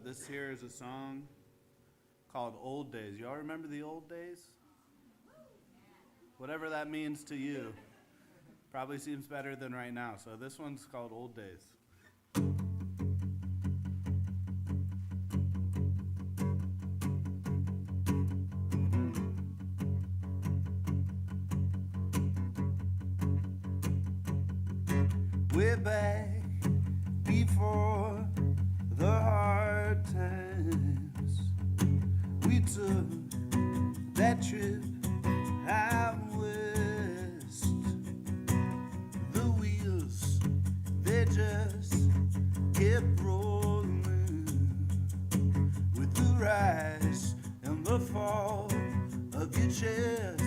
This here is a song called Old Days. Y'all remember the old days? Whatever that means to you. Probably seems better than right now. So this one's called Old Days. We're back before the hard times. We took that trip out west. The wheels, they just kept rolling with the rise and the fall of your chest.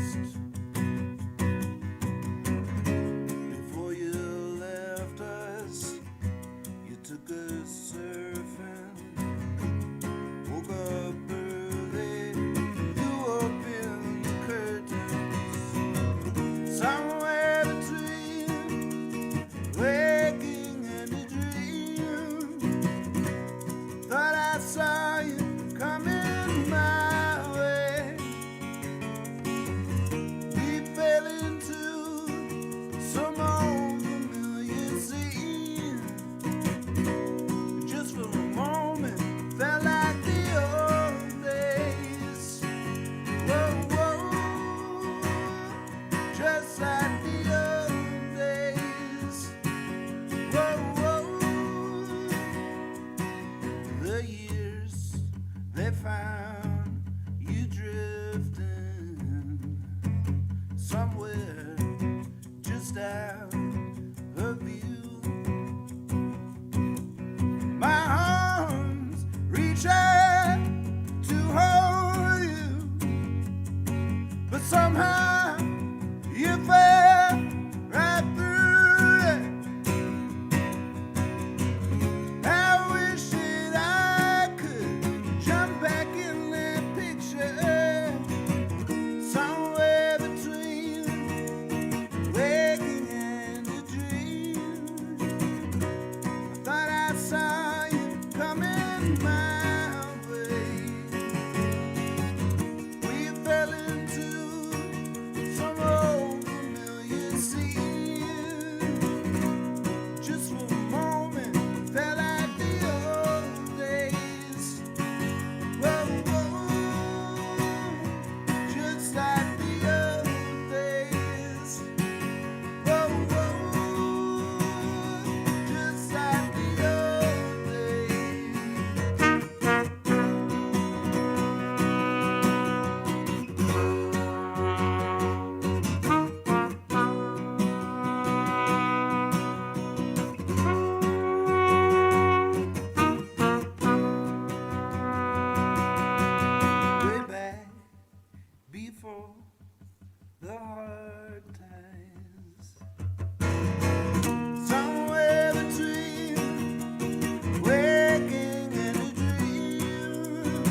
Before you left us, you took us surfing, woke up early, you opened your curtains, somewhere between waking and a dream. Thought I saw you coming my way. We fell into some old familiar scene. Just for a moment, felt like the old days. Whoa, whoa, just like the old days. Whoa, whoa, the years, they found you drifting somewhere just out of view. My arms reach out to hold you, but somehow you fell right through it. I wish that I could jump back in that picture, somewhere between waking and a dream. I thought I saw you coming my way. We fell into some old familiar scene. Just for a moment, felt like the old days. Whoa, whoa, just like the old days. Whoa, whoa, just like the old way back before the hard times. Somewhere between waking and a dream.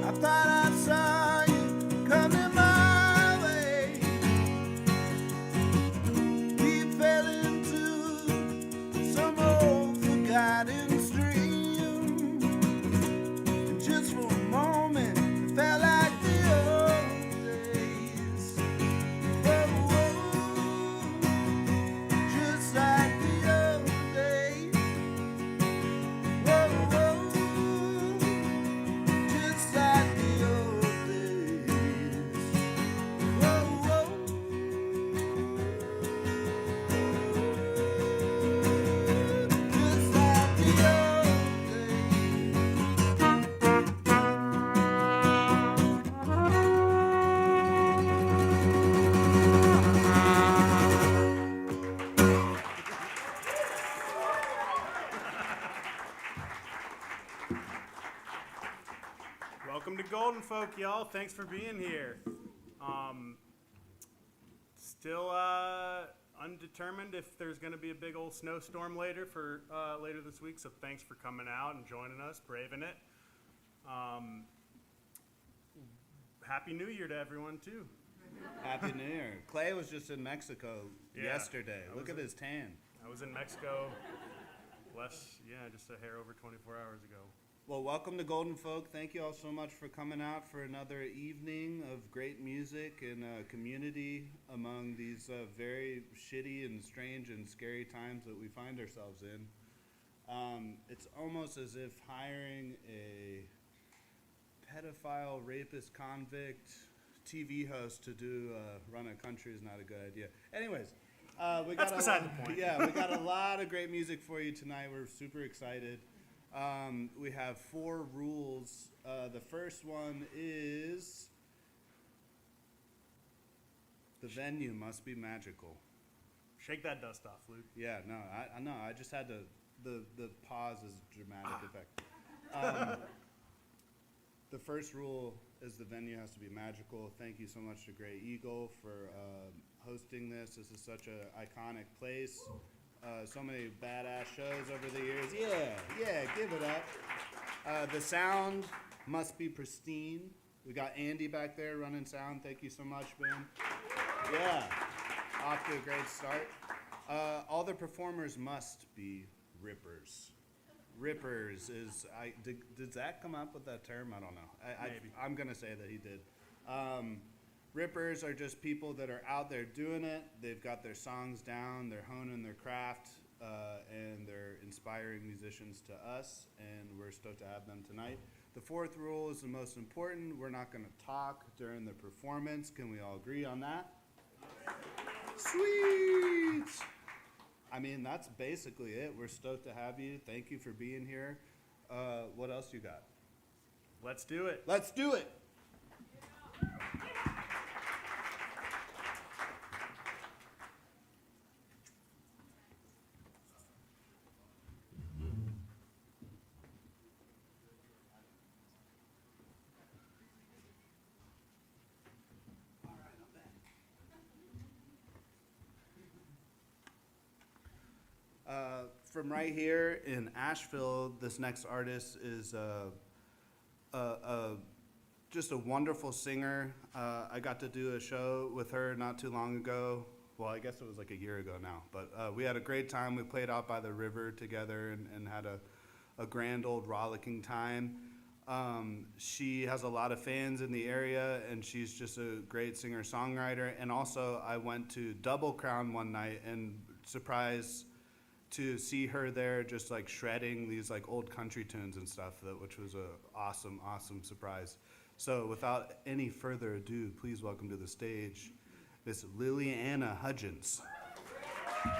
I thought I saw you coming my way. We fell into some old forgotten stream. And just for a moment, it felt like the old days. Whoa, whoa, just like the old days. Whoa, whoa, just like the old days. Whoa, whoa, just like the old days. Welcome to Golden Folk, y'all. Thanks for being here. Still undetermined if there's going to be a big old snowstorm later this week. So thanks for coming out and joining us, braving it. Happy New Year to everyone too. Happy New Year. Clay was just in Mexico Yeah, yesterday. Look at his tan. I was in Mexico just a hair over 24 hours ago. Well, welcome to Golden Folk. Thank you all so much for coming out for another evening of great music and community among these very shitty and strange and scary times that we find ourselves in. It's almost as if hiring a pedophile, rapist, convict TV host to do run a country is not a good idea. Anyways, we got That's beside the point. Yeah, we got a lot of great music for you tonight. We're super excited. We have 4 rules. The first one is the venue must be magical. Shake that dust off, Luke. Yeah, no, I know. I just had to. The pause is dramatic effect. The first rule is the venue has to be magical. Thank you so much to Grey Eagle for hosting this. This is such an iconic place. So many badass shows over the years. Yeah, give it up. The sound must be pristine. We got Andy back there running sound. Thank you so much, Ben. Yeah, off to a great start. All the performers must be rippers. Rippers is, did Zach come up with that term? I don't know. Maybe. I'm going to say that he did. Rippers are just people that are out there doing it. They've got their songs down, they're honing their craft, and they're inspiring musicians to us, and we're stoked to have them tonight. The 4th rule is the most important. We're not going to talk during the performance. Can we all agree on that? Sweet! I mean, that's basically it. We're stoked to have you. Thank you for being here. What else you got? Let's do it. Let's do it! From right here in Asheville, this next artist is just a wonderful singer. I got to do a show with her not too long ago. Well, I guess it was like a year ago now. But we had a great time. We played out by the river together and had a grand old rollicking time. She has a lot of fans in the area, and she's just a great singer-songwriter. And also, I went to Double Crown one night and surprised to see her there just like shredding these like old country tunes and stuff, which was a awesome surprise. So without any further ado, please welcome to the stage Miss Liliana Hudgens. Hi.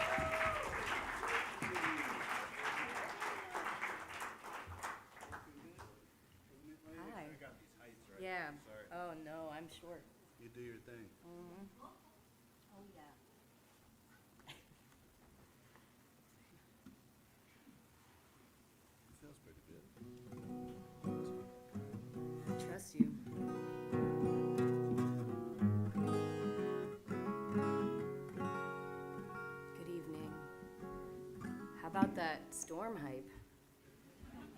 I got these heights right. Yeah. Sorry. Oh, no, I'm short. You do your thing. Oh, yeah. Feels pretty good. I trust you. Good evening. How about that storm hype?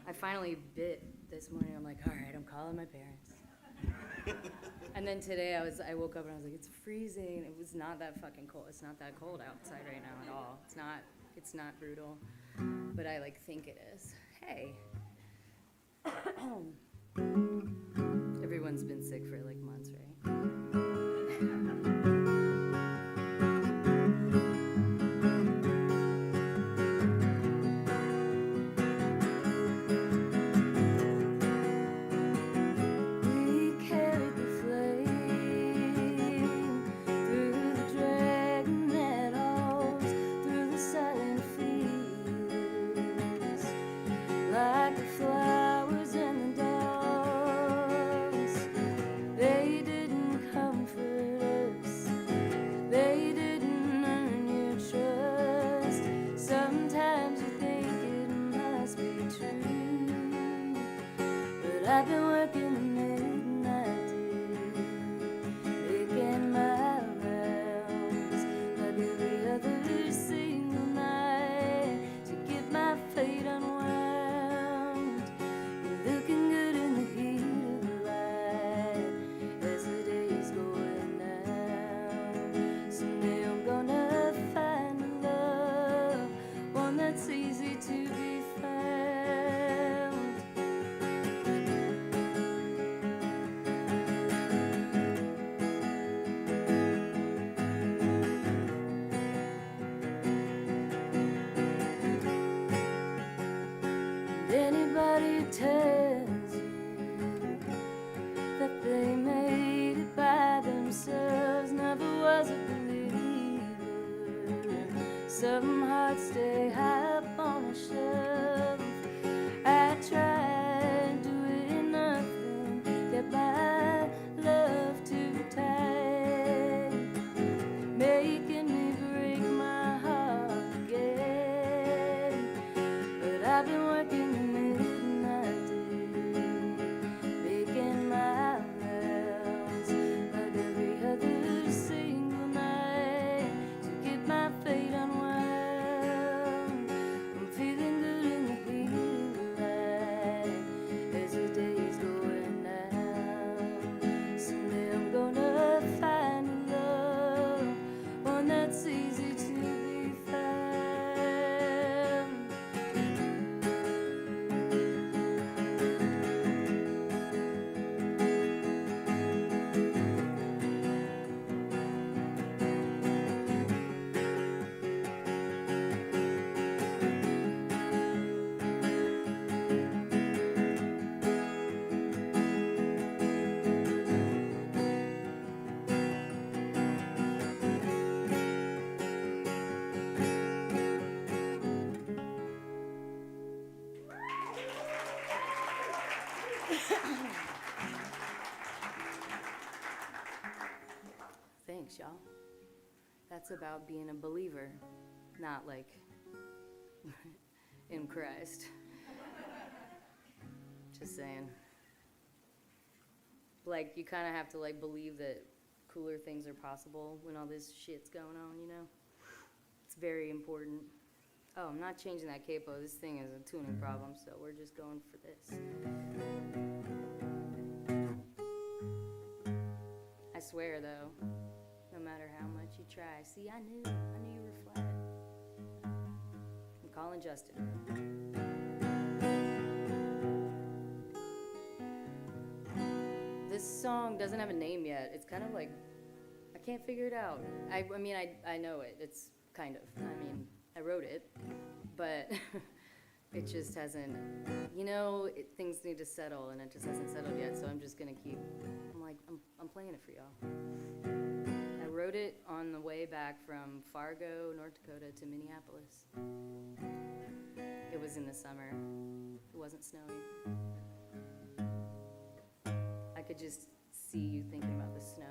I finally bit this morning. I'm like, all right, I'm calling my parents. And then today I woke up and I was like, it's freezing. It was not that fucking cold. It's not that cold outside right now at all. It's not brutal, but I like think it is. Hey. Everyone's been sick for like months, right? We carried the flame through the dragging meadows, through the silent fields, like the flowers in the dark. Some hearts stay high up on a shelf. I tried doing nothing, kept my love too tight, making me break my heart again. But I've been working the midnight day, making my rounds like every other single night to keep my fate unwound. I'm feeling good in the heat of the light as the day's going down. Someday I'm gonna find a love, one that's easy to be found. Thanks, y'all. That's about being a believer, not like in Christ. Just saying. Like, you kind of have to like believe that cooler things are possible when all this shit's going on, you know? It's very important. Oh, I'm not changing that capo. This thing is a tuning problem, so we're just going for this. I swear, though, no matter how much you try. See, I knew you were flat. I'm calling Justin. This song doesn't have a name yet. It's kind of like, I can't figure it out. I mean, I know it. It's kind of. I mean, I wrote it, but it just hasn't, you know, things need to settle, and it just hasn't settled yet, so I'm just gonna keep, I'm playing it for y'all. I wrote it on the way back from Fargo, North Dakota to Minneapolis. It was in the summer. It wasn't snowy. I could just see you thinking about the snow.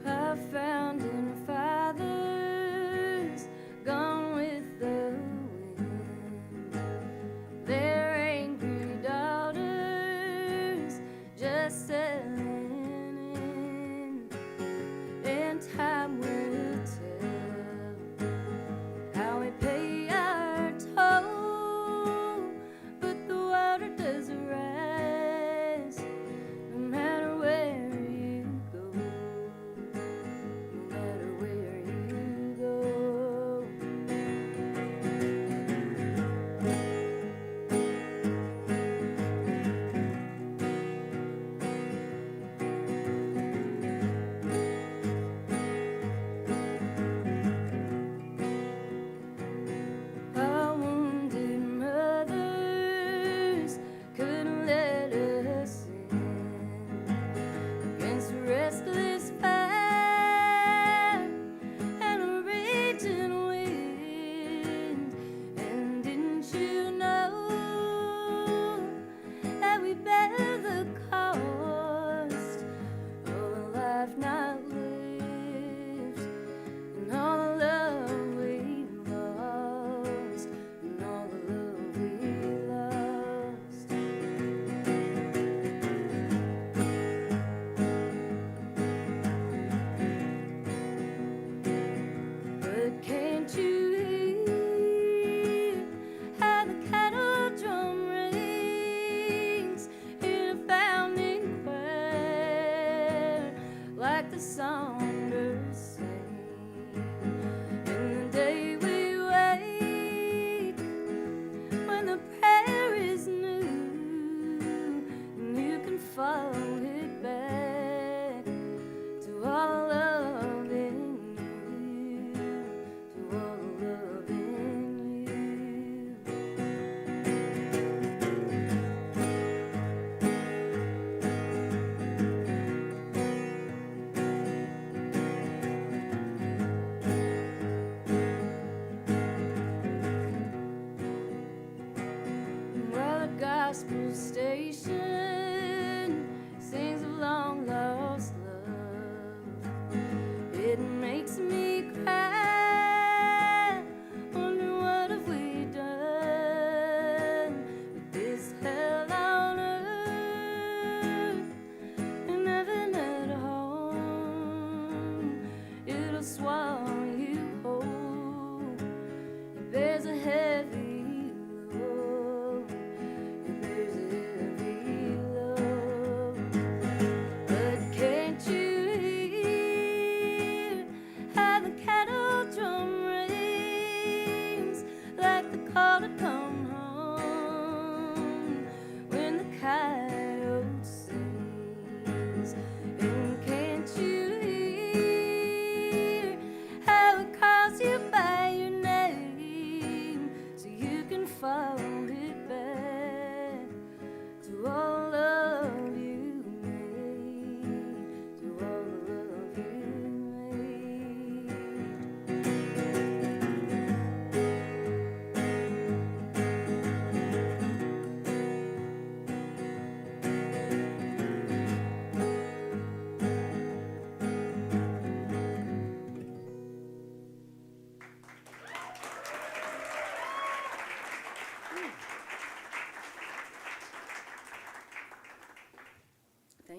I found in fathers gone with the wind, their angry daughters just selling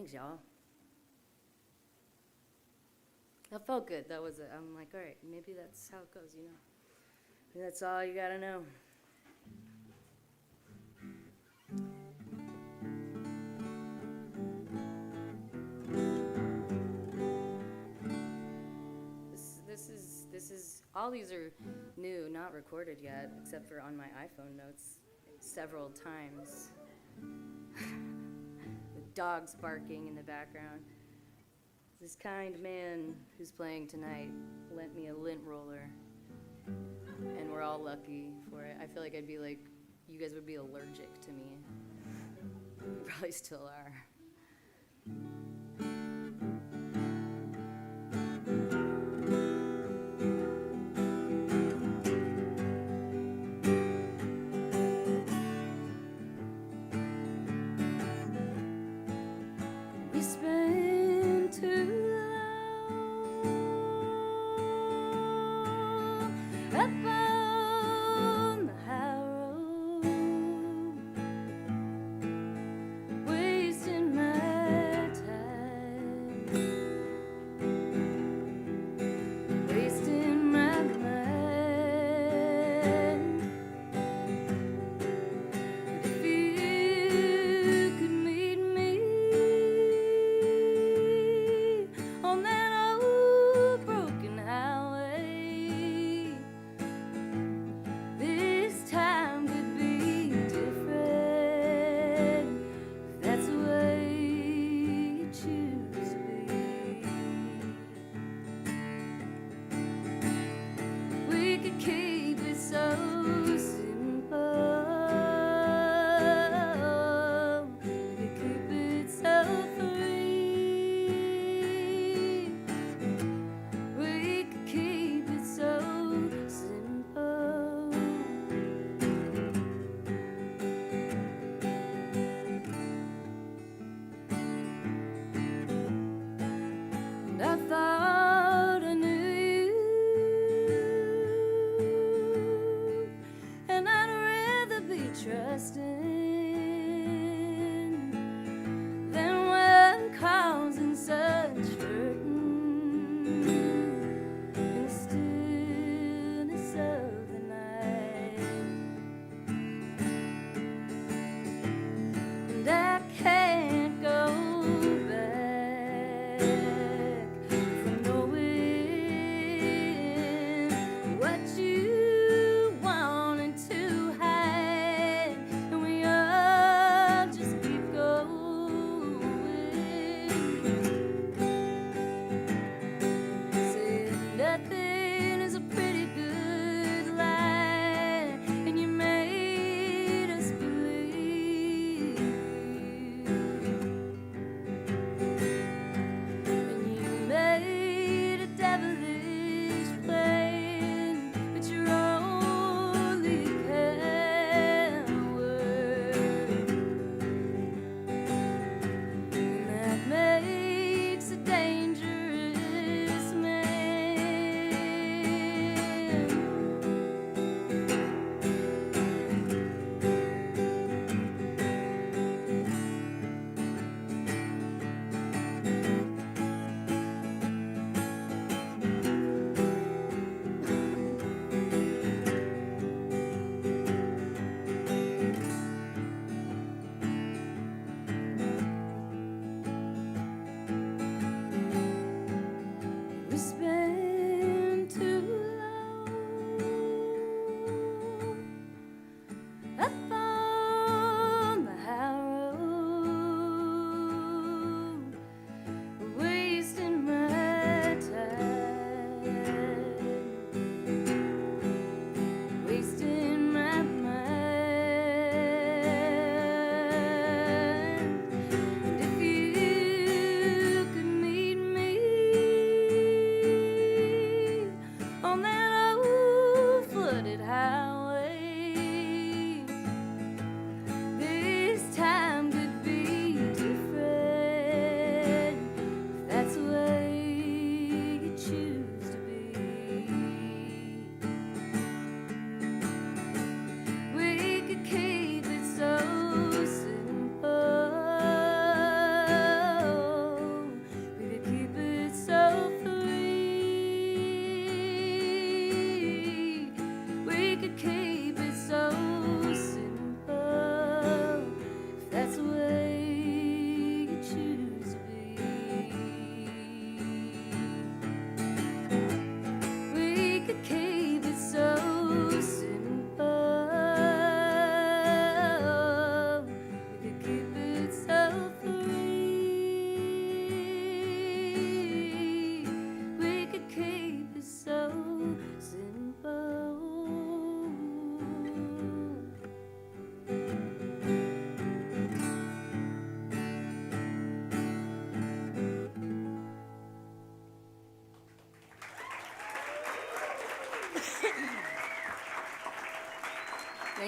Thanks, y'all. That felt good. That was it. I'm like, all right, maybe that's how it goes, you know. Maybe that's all you gotta know. This is all these are new, not recorded yet, except for on my iPhone notes several times. With dogs barking in the background. This kind man who's playing tonight lent me a lint roller, and we're all lucky for it. I feel like I'd be like, you guys would be allergic to me. You probably still are. We spent too long up on the high road, wasting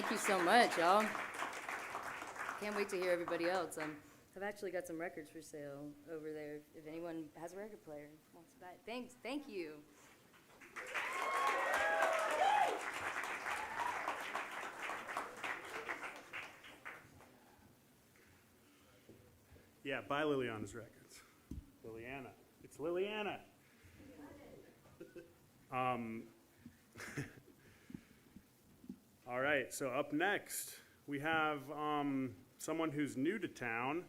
Thank you so much, y'all. Can't wait to hear everybody else. I've actually got some records for sale over there. If anyone has a record player wants to buy it. Thanks. Thank you. Yeah, buy Liliana's records. Liliana. It's Liliana. All right, so up next, we have someone who's new to town.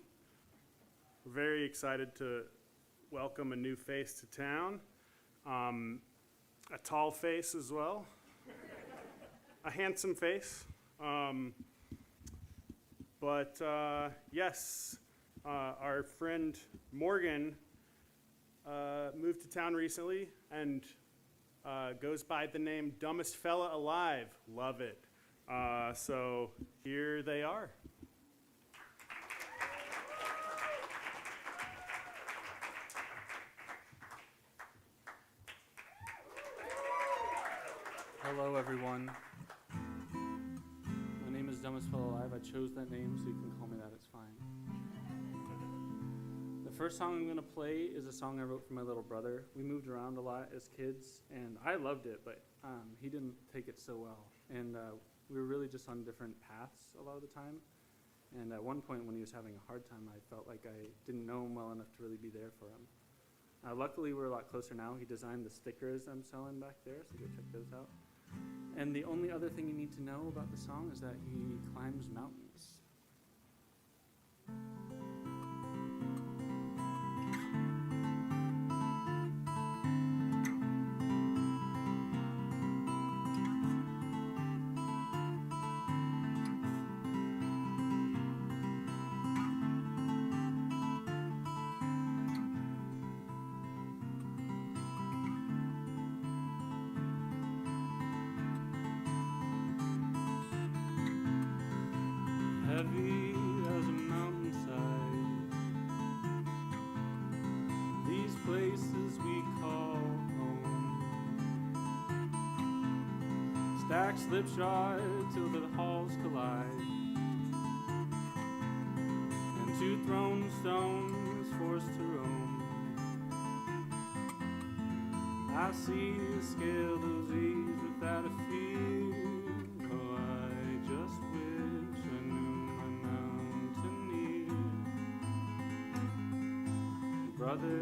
We're very excited to welcome a new face to town. A tall face as well. A handsome face. Yes, our friend Morgan moved to town recently and goes by the name Dumbest Fella Alive. Love it. So here they are. Hello, everyone. My name is Dumbest Fellow Alive. I chose that name, so you can call me that. It's fine. The first song I'm going to play is a song I wrote for my little brother. We moved around a lot as kids, and I loved it, but he didn't take it so well. And we were really just on different paths a lot of the time. And at one point, when he was having a hard time, I felt like I didn't know him well enough to really be there for him. Luckily, we're a lot closer now. He designed the stickers I'm selling back there, so go check those out. And the only other thing you need to know about the song is that he climbs mountains. Heavy as a mountainside, these places we call home. Stack slipshod till the halls collide, and two thrown stones forced to roam. I see you scale those eaves without a fear. Oh, I just wish I knew my mountaineer. Brother,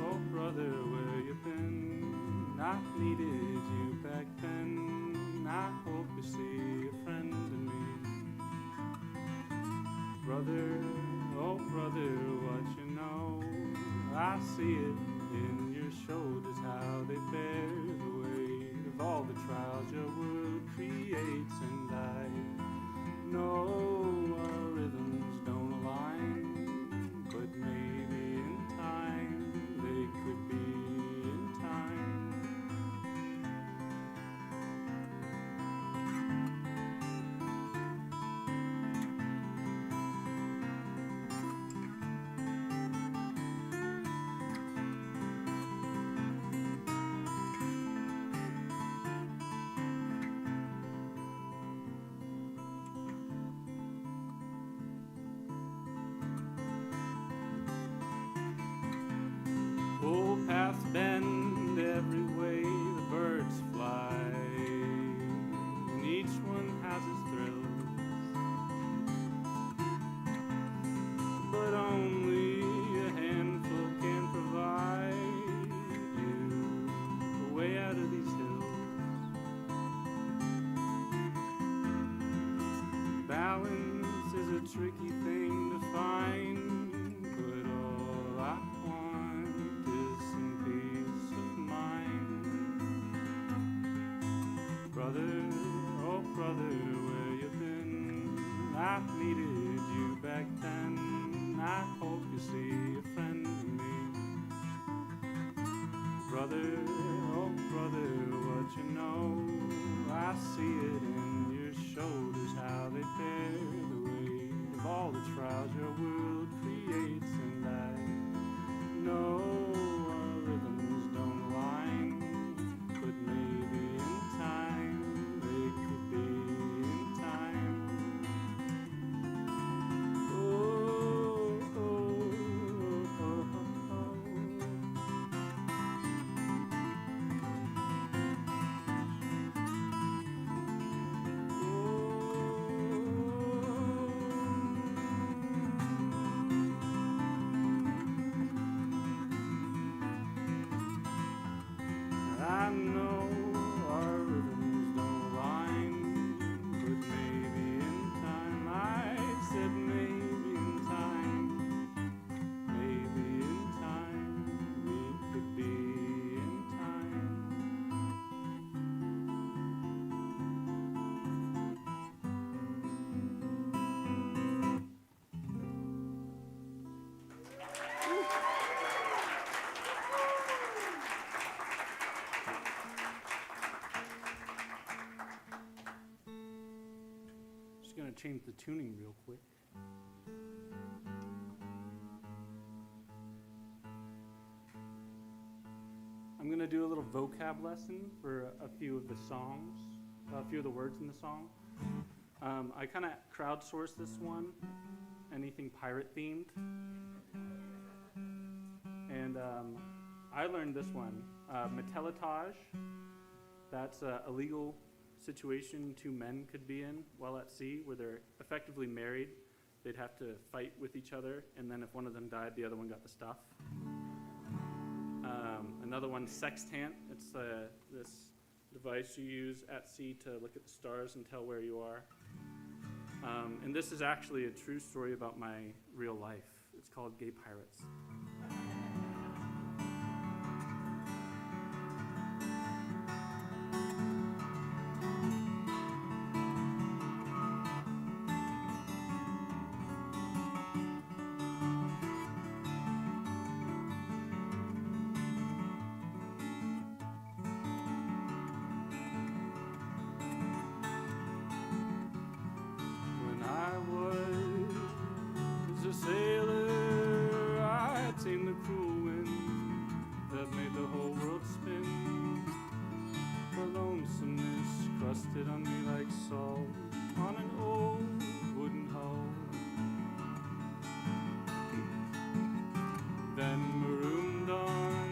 oh brother, where you been? I needed you back then. I hope you see a friend in me. Brother, oh brother, what you know? I see it in your shoulders, how they bear the weight of all the trials your world creates. And I know our rhythms don't align, but maybe in time they could be in time. Old paths bend every way the birds fly, and each one has its thrills, but only a handful can provide you a way out of these hills. Balance is a tricky thing to find, but all I want is some peace of mind. Brother, oh brother, where you been? I needed you back then. I hope you see a friend in me. Brother, oh brother, what you know? I see it in your shoulders, how they bear the weight of all the change the tuning real quick. I'm going to do a little vocab lesson for a few of the songs, a few of the words in the song. I kind of crowdsourced this one, anything pirate themed. And I learned this one, metellitage. That's a legal situation two men could be in while at sea, where they're effectively married. They'd have to fight with each other, and then if one of them died, the other one got the stuff. Another one, sextant. It's this device you use at sea to look at the stars and tell where you are. And this is actually a true story about my real life. It's called Gay Pirates. Sailor, I'd tamed the cruel wind that made the whole world spin. For lonesomeness crusted on me like salt on an old wooden hull. Then marooned on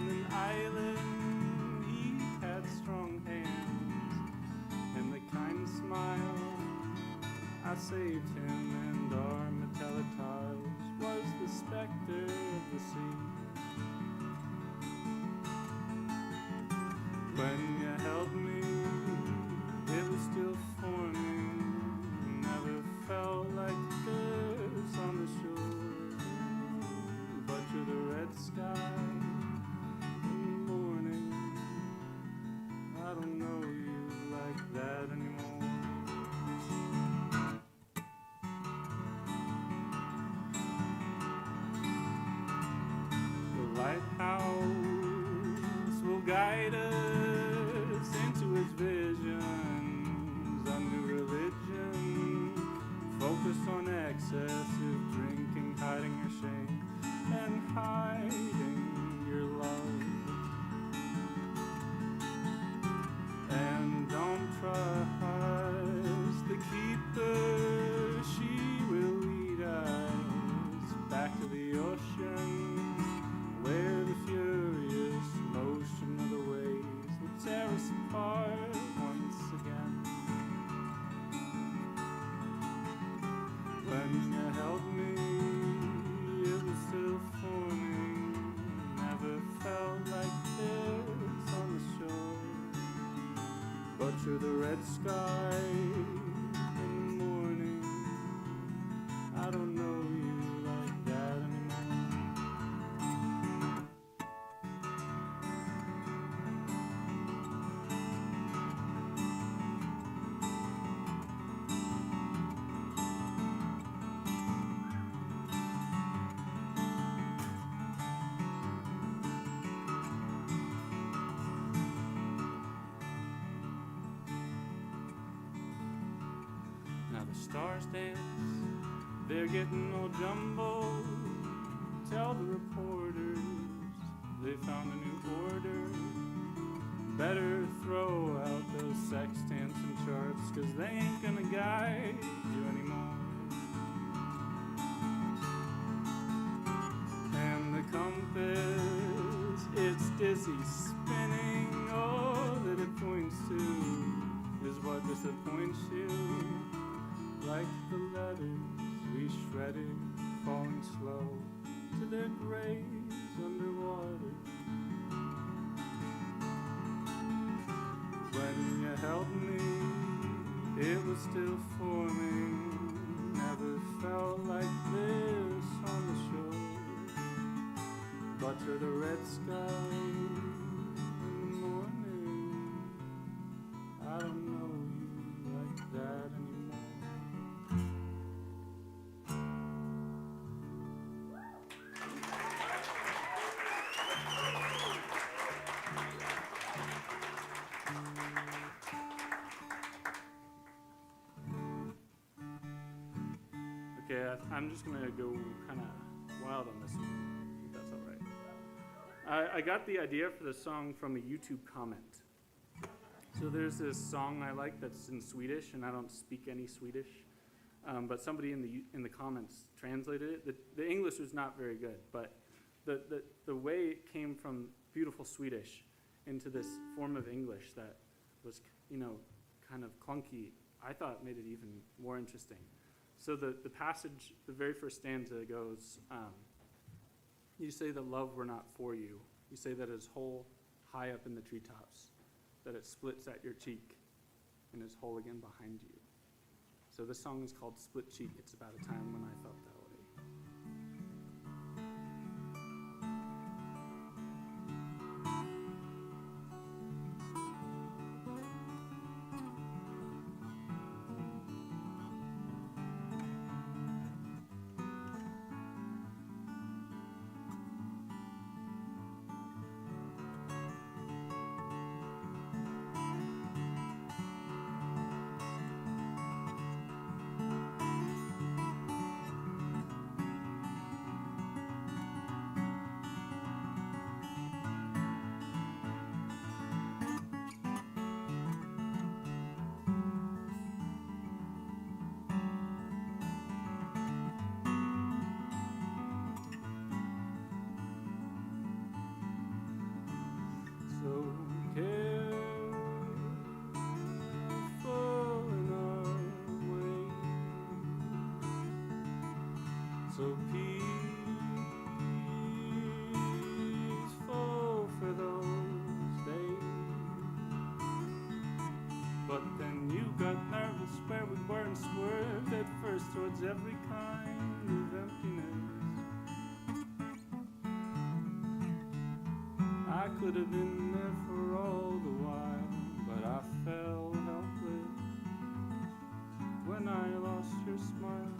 an island, he had strong hands and the kind smile. I saved him, and our metellitage was the specter of the sea. When you held me, it was still forming. Never felt like this on the shore, but you're the red sky in the morning. I don't know you like that anymore. Lighthouse will guide us into his visions. A new religion focused on excessive drinking, hiding your shame and hiding your love. And don't trust the keeper, she will lead us back to the ocean, where the furious motion of the waves will tear us apart once again. When you held me, it was still forming. Never felt like this on the shore, but you're the red sky in the morning. I don't know you like that anymore. Now the stars dance, they're getting all jumbled. Tell the reporters they found a new order. Better throw out those sextants and charts, 'cause they ain't gonna guide you anymore. And the compass, it's dizzy spinning. All that it points to is what disappoints you. Like the letters we shredded, falling slow to their graves underwater. When you held me, it was still forming. Never felt like this on the shore, but to the red sky in the morning. I don't know you like that anymore. Okay, I'm just gonna go kind of wild on this one, if that's all right. I got the idea for the song from a YouTube comment. So there's this song I like that's in Swedish, and I don't speak any Swedish, but somebody in the comments translated it. The English was not very good, but the way it came from beautiful Swedish into this form of English that was, kind of clunky, I thought made it even more interesting. So the passage, the very first stanza goes, you say that love were not for you. You say that it is whole high up in the treetops, that it splits at your cheek and is whole again behind you. So this song is called Split Cheek. It's about a time when I felt that way. So peaceful for those days. But then you got nervous where we were and swerved at first towards every kind of emptiness. I could have been there for all the while, but I felt helpless when I lost your smile.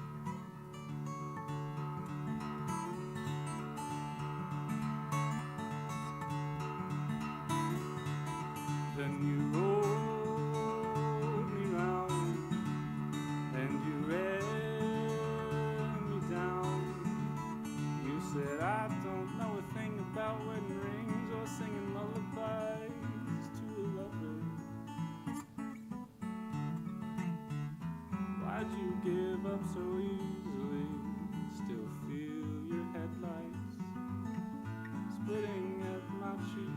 Then you rolled me round and you read me down. You said I don't know a thing about wedding rings or singing lullabies to a lover. Why'd you give up so easily? Still feel your headlights splitting at my cheek.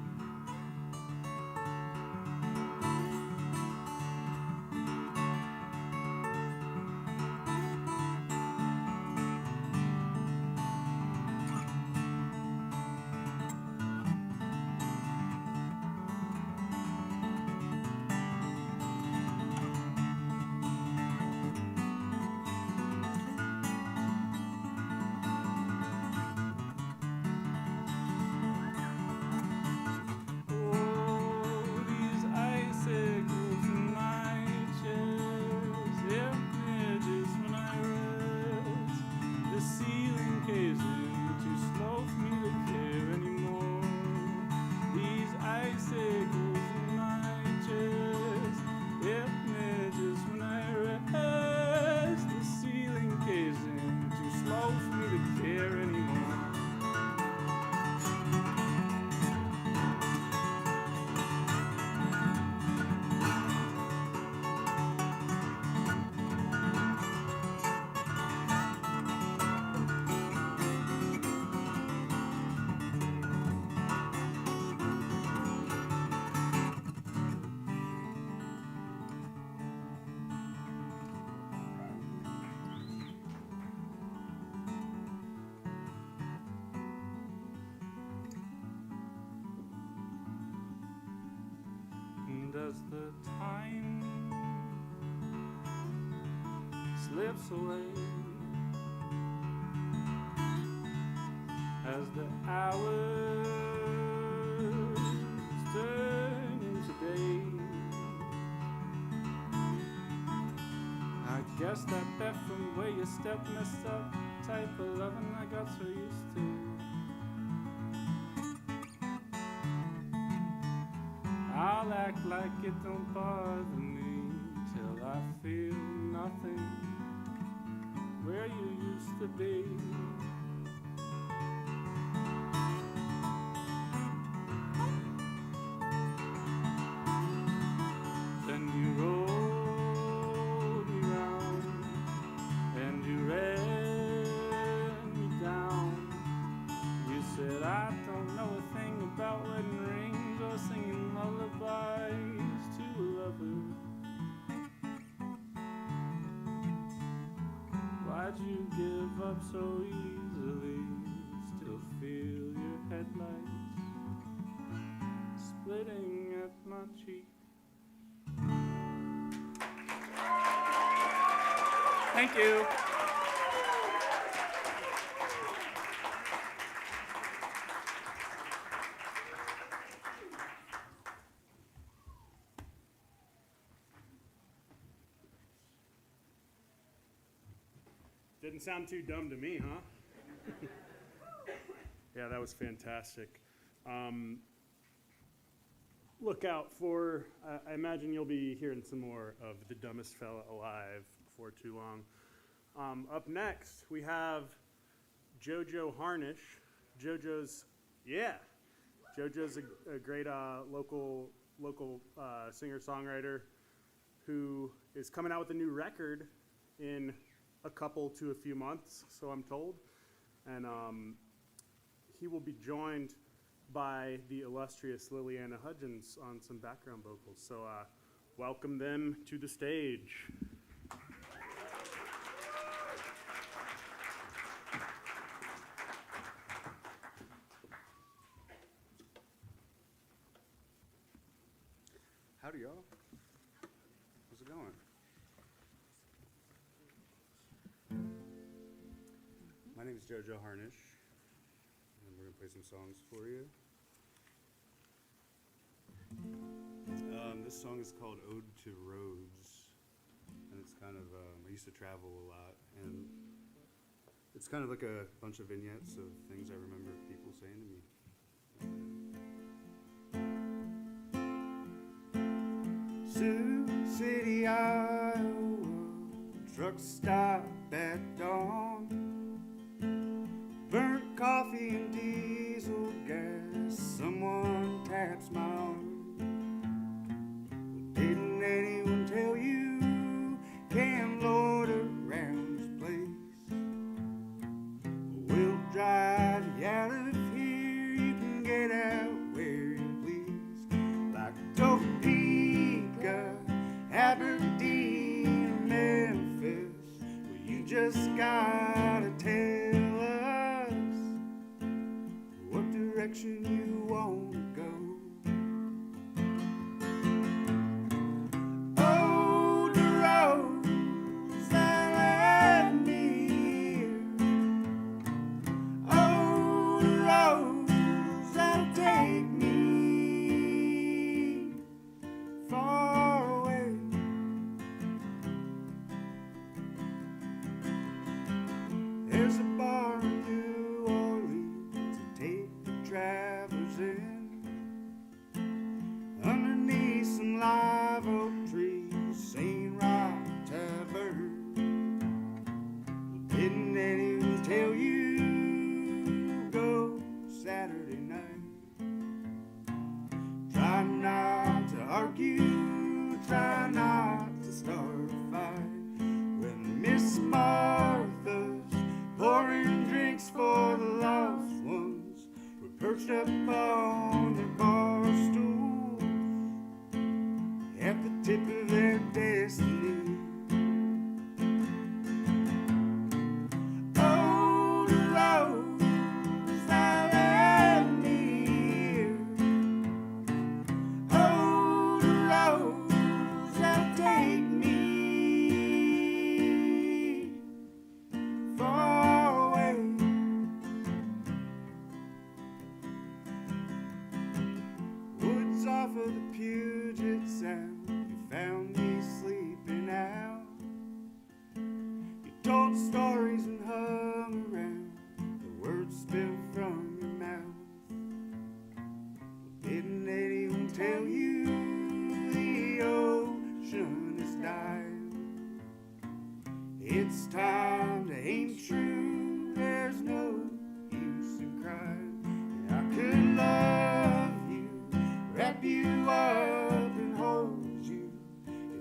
As the time slips away, as the hours turn into days, I guess that different way you step messed up type of loving I got so used to. I'll act like it don't bother me till I feel nothing. where you used to be. Then you rolled me round and you ran me down. You said, I don't know a thing about wedding rings or singing lullabies to a lover. Why'd you give up so easily? Still feel your headlights splitting at my cheek. Thank you. Didn't sound too dumb to me, huh? Yeah, that was fantastic. Look out for, I imagine you'll be hearing some more of The Dumbest Fella Alive before too long. Up next, we have JoJo Harnish. JoJo's a great local singer-songwriter who is coming out with a new record in a couple to a few months, so I'm told. And he will be joined by the illustrious Liliana Hudgens on some background vocals. So welcome them to the stage. Howdy, y'all. How's it going? My name is JoJo Harnish, and we're gonna play some songs for you. This song is called Ode to Roads, and it's kind of, I used to travel a lot, and it's kind of like a bunch of vignettes of things I remember people saying to me. Sioux City, Iowa, truck stop at dawn. Burnt coffee and diesel gas, someone taps my arm. Well, didn't anyone tell you can't loiter around this place? We'll drive you out of here, you can get out where you please. Like Topeka, Aberdeen, or Memphis, well, you just gotta tell us what direction you want to go. Oh, the roads that led me here. Oh, the roads that'll take me far away. There's a bar in New Orleans to take the travelers in. come true. There's no use in crying. I could love you, wrap you up and hold you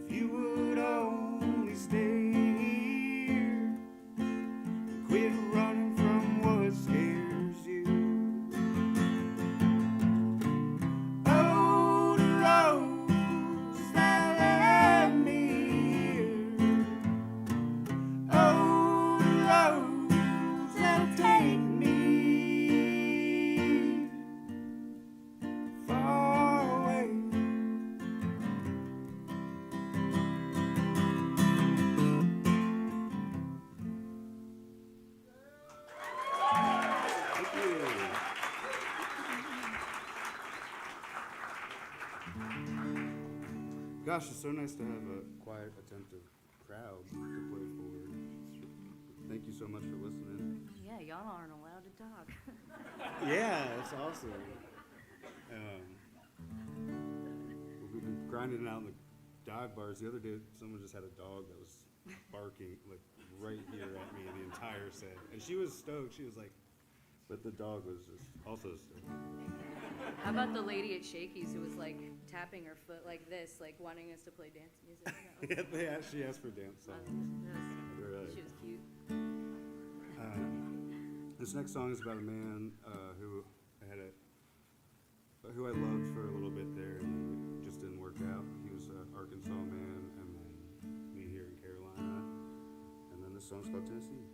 if you would only stay here and quit running from what scares you. Oh, the roads that led me here. Oh, the roads that'll take me far away. Thank you. Gosh, it's so nice to have a quiet, attentive crowd to play for. Thank you so much for listening. Yeah, y'all aren't allowed to talk. Yeah, it's awesome. We've been grinding it out in the dive bars. The other day, someone just had a dog that was barking like right here at me the entire set, and she was stoked. She was like, but the dog was just also stoked. How about the lady at Shakey's who was like tapping her foot like this, like wanting us to play dance music? She asked for dance songs. Really. She was cute. This next song is about a man who I loved for a little bit there, and then it just didn't work out. He was an Arkansas man, and then me here in Carolina, and then this song's called Tennessee.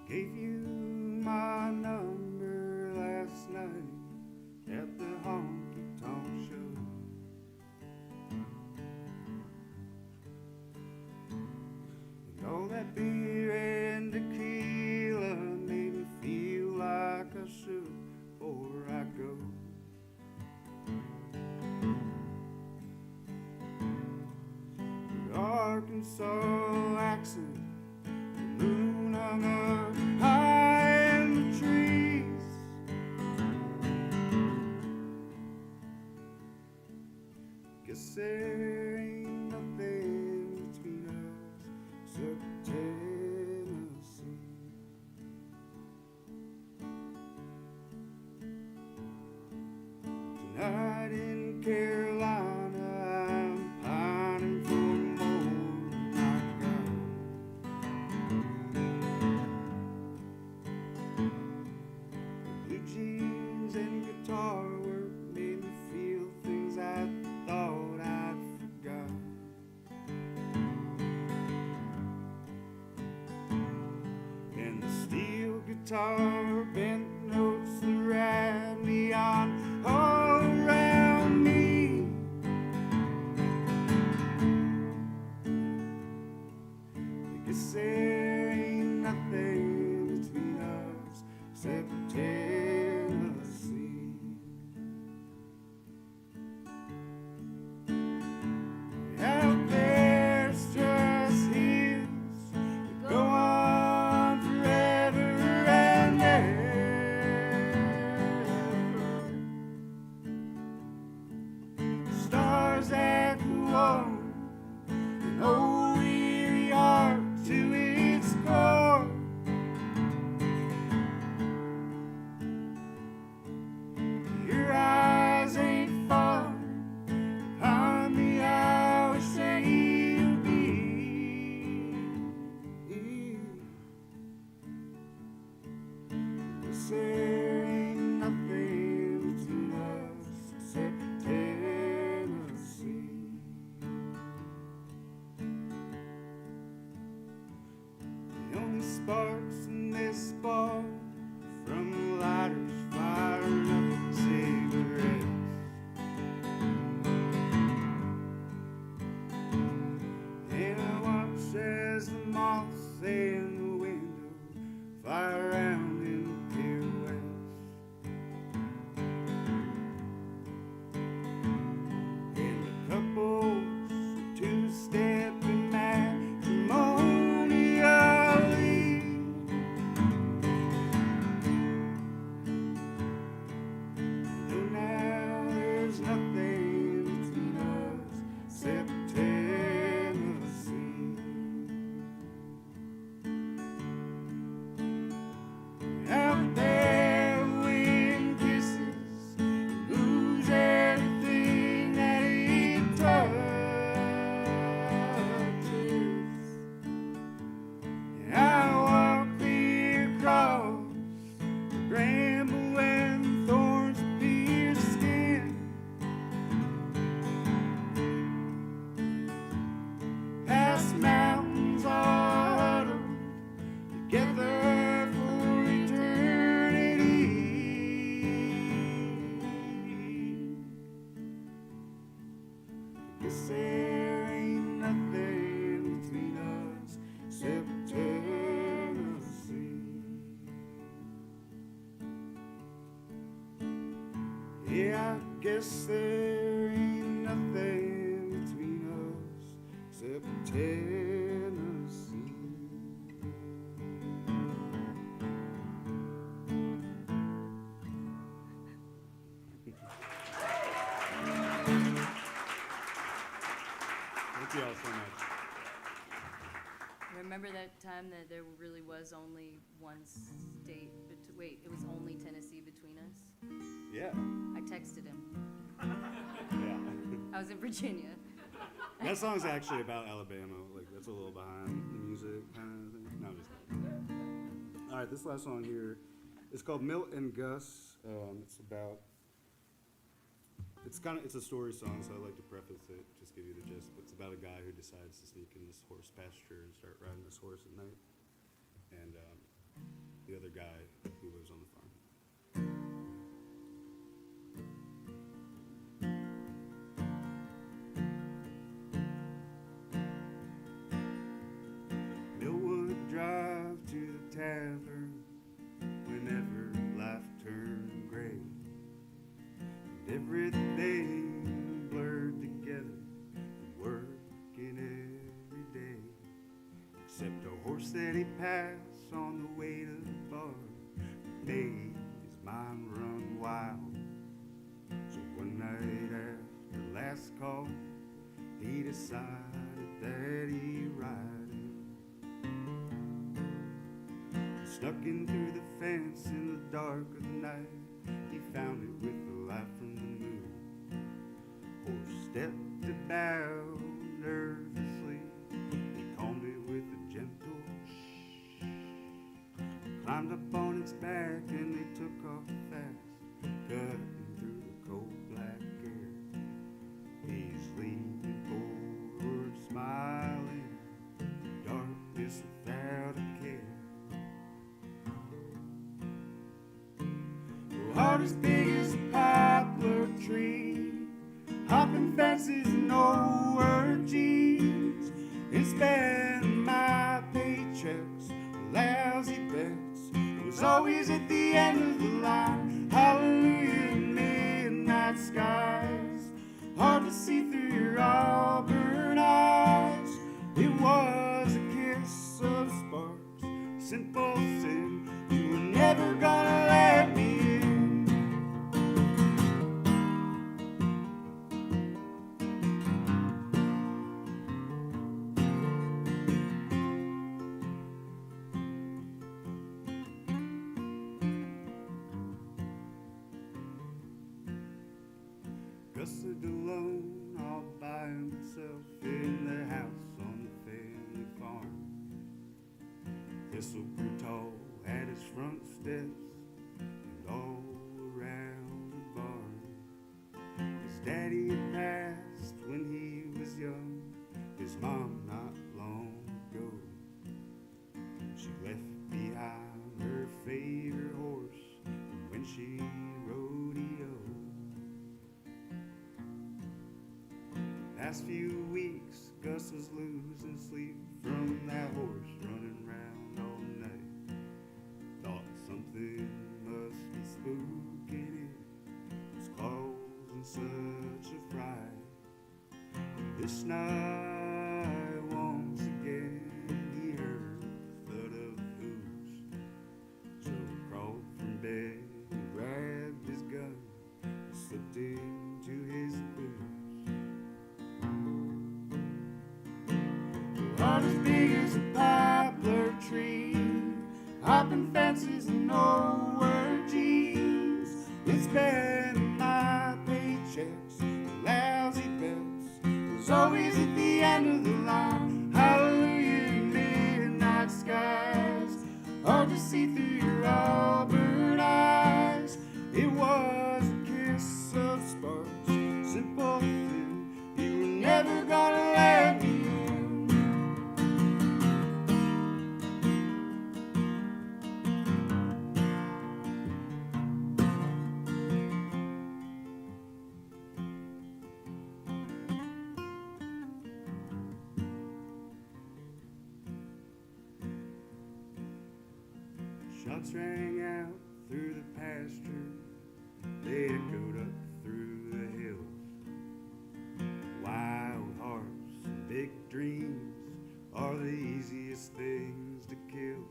Gave you my number last night at the honky tonk show. And all that beer and tequila made me feel like I should before I go. Your Arkansas accent, the moon hung up high in the trees. Guess there ain't nothing between us except Tennessee. Tonight in Carolina, I'm pining for more than I got. Blue jeans and guitar work made me feel things I thought I'd forgot. And the steel guitar bent notes that ride me on all around me. I guess there ain't nothing between us except Tennessee. Out there's just hills that go on forever and ever. Stars that warm an old weary heart to its core. Your eyes ain't far behind me, I wish they would be. Guess there ain't nothing between us except Tennessee. The only sparks in this bar from lighters firing up cigarettes. And I watch as the moths in the window fly around in pirouettes. And the couples two-stepping matrimonially. except Tennessee. Out there, wind kisses, lose everything that it touches. And I walk clear across the bramble and thorns that pierce skin. Past mountains all huddled together for eternity. Guess there ain't nothing between us except Tennessee. Yeah, I guess there ain't nothing between us except Tennessee. Thank you all so much. Remember that time that there really was only one state, wait, it was only Tennessee between us? Yeah, I texted him. yeah. I was in Virginia. That song's actually about Alabama. Like, that's a little behind the music kind of thing. No, I'm just kidding. All right, this last song here is called Milt and Gus. It's a story song, so I like to preface it, just give you the gist. But it's about a guy who decides to sneak in this horse pasture and start riding this horse at night. And the other guy who lives on the farm. Milt would drive to the tavern whenever life turned gray. And everything blurred together, working every day. Except a horse that he passed on the way to the bar made his mind run wild. So one night after last call, he decided that he'd ride him. Snuck in through the fence in the dark of the night. He found it with the light from the moon. Horse stepped about nervously. He calmed it with a gentle shh. Climbed up on its back and they took off fast, cutting through the cold black air. He's leaning forward, smiling, darkness without a care. Heart as big as a poplar tree, hopping fences and old jeans, and spending my paychecks on lousy bets. It was always at the end of the line, hallelujah in midnight skies. Hard to see through your auburn eyes. It was a kiss of sparks, simple sin. You were never gonna let me in. Gus lived alone, all by himself in their house on the family farm. Thistle grew tall at his front steps and all around the barn. His daddy had passed when he was young, his mom not long ago. She left behind her favorite horse when she rodeoed. Last few weeks, Gus was losing sleep from that horse running round all night. Thought something must be spooking it, his causing such a fright. This night, once again, he heard the thud of hooves. So he crawled from bed and grabbed his gun and slipped into his boots. beers, a poplar tree, hopping fences and old jeans. It's been my paychecks, lousy bets, was always at the end of the line. Hallelujah, midnight skies, hard to see through your auburn eyes. It was a kiss of sparks, simple thing, you were never gonna let me in. Shots rang out through the pasture, they echoed up through the hills. Wild hearts and big dreams are the easiest things to kill.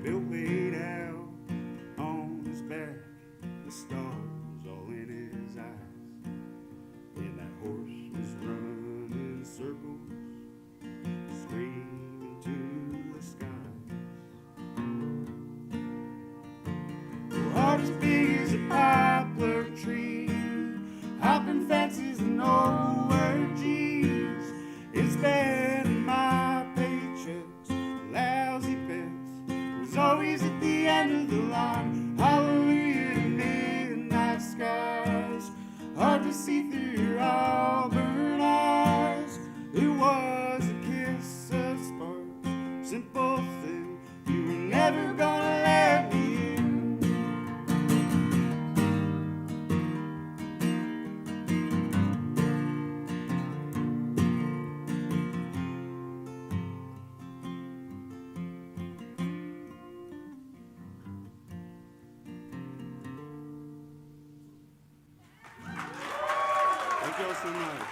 Bill laid out on his back, the stars all in his eyes, and that horse was running in circles, screaming to the skies. Heart as big as a poplar tree, hopping fences and old jeans. It's been my paychecks, lousy bets, was always at the end of the line. Hallelujah, midnight skies, hard to see through your auburn eyes. It was a kiss of sparks, simple thing, you were never gonna let me in. Thank you all so much.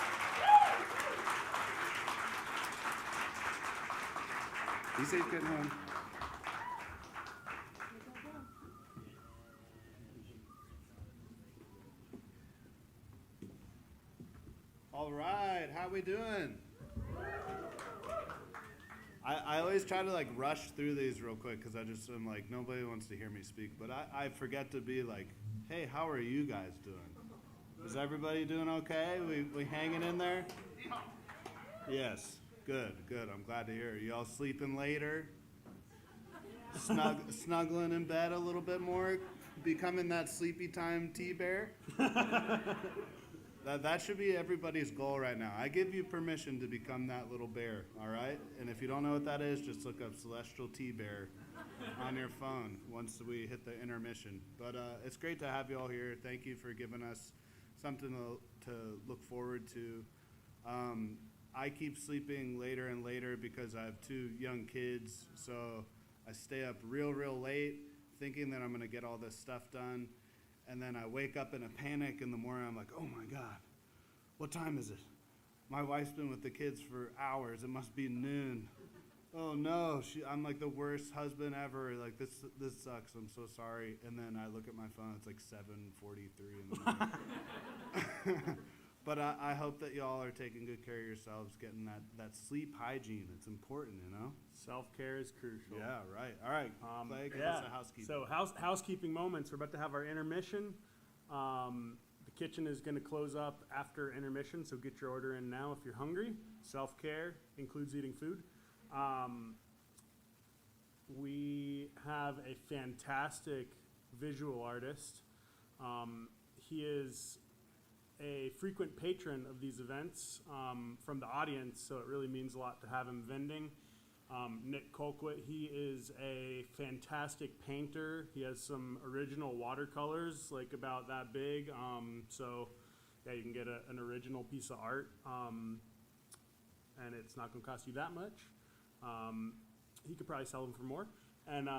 Be safe getting home. All right, how we doing? I always try to like rush through these real quick because I'm like, nobody wants to hear me speak, but I forget to be like, hey, how are you guys doing? Is everybody doing okay? We hanging in there? Yes, good. I'm glad to hear. You all sleeping later? Snuggling in bed a little bit more? Becoming that sleepy time tea bear? That should be everybody's goal right now. I give you permission to become that little bear, all right? And if you don't know what that is, just look up Celestial Tea Bear on your phone once we hit the intermission. But it's great to have you all here. Thank you for giving us something to look forward to. I keep sleeping later and later because I have 2 young kids, so I stay up real late thinking that I'm gonna get all this stuff done. And then I wake up in a panic in the morning. I'm like, oh my God, what time is it? My wife's been with the kids for hours. It must be noon. Oh no, I'm like the worst husband ever. Like this sucks. I'm so sorry. And then I look at my phone. It's like 7:43 in the morning. But I hope that y'all are taking good care of yourselves, getting that sleep hygiene. It's important, you know? Self-care is crucial. Yeah, right. All right, Clay, give us a housekeeping. So housekeeping moments. We're about to have our intermission. The kitchen is going to close up after intermission, so get your order in now if you're hungry. Self-care includes eating food. We have a fantastic visual artist. He is a frequent patron of these events from the audience, so it really means a lot to have him vending. Nick Colquitt, he is a fantastic painter. He has some original watercolors, like about that big. So yeah, you can get an original piece of art, and it's not gonna cost you that much. He could probably sell them for more. And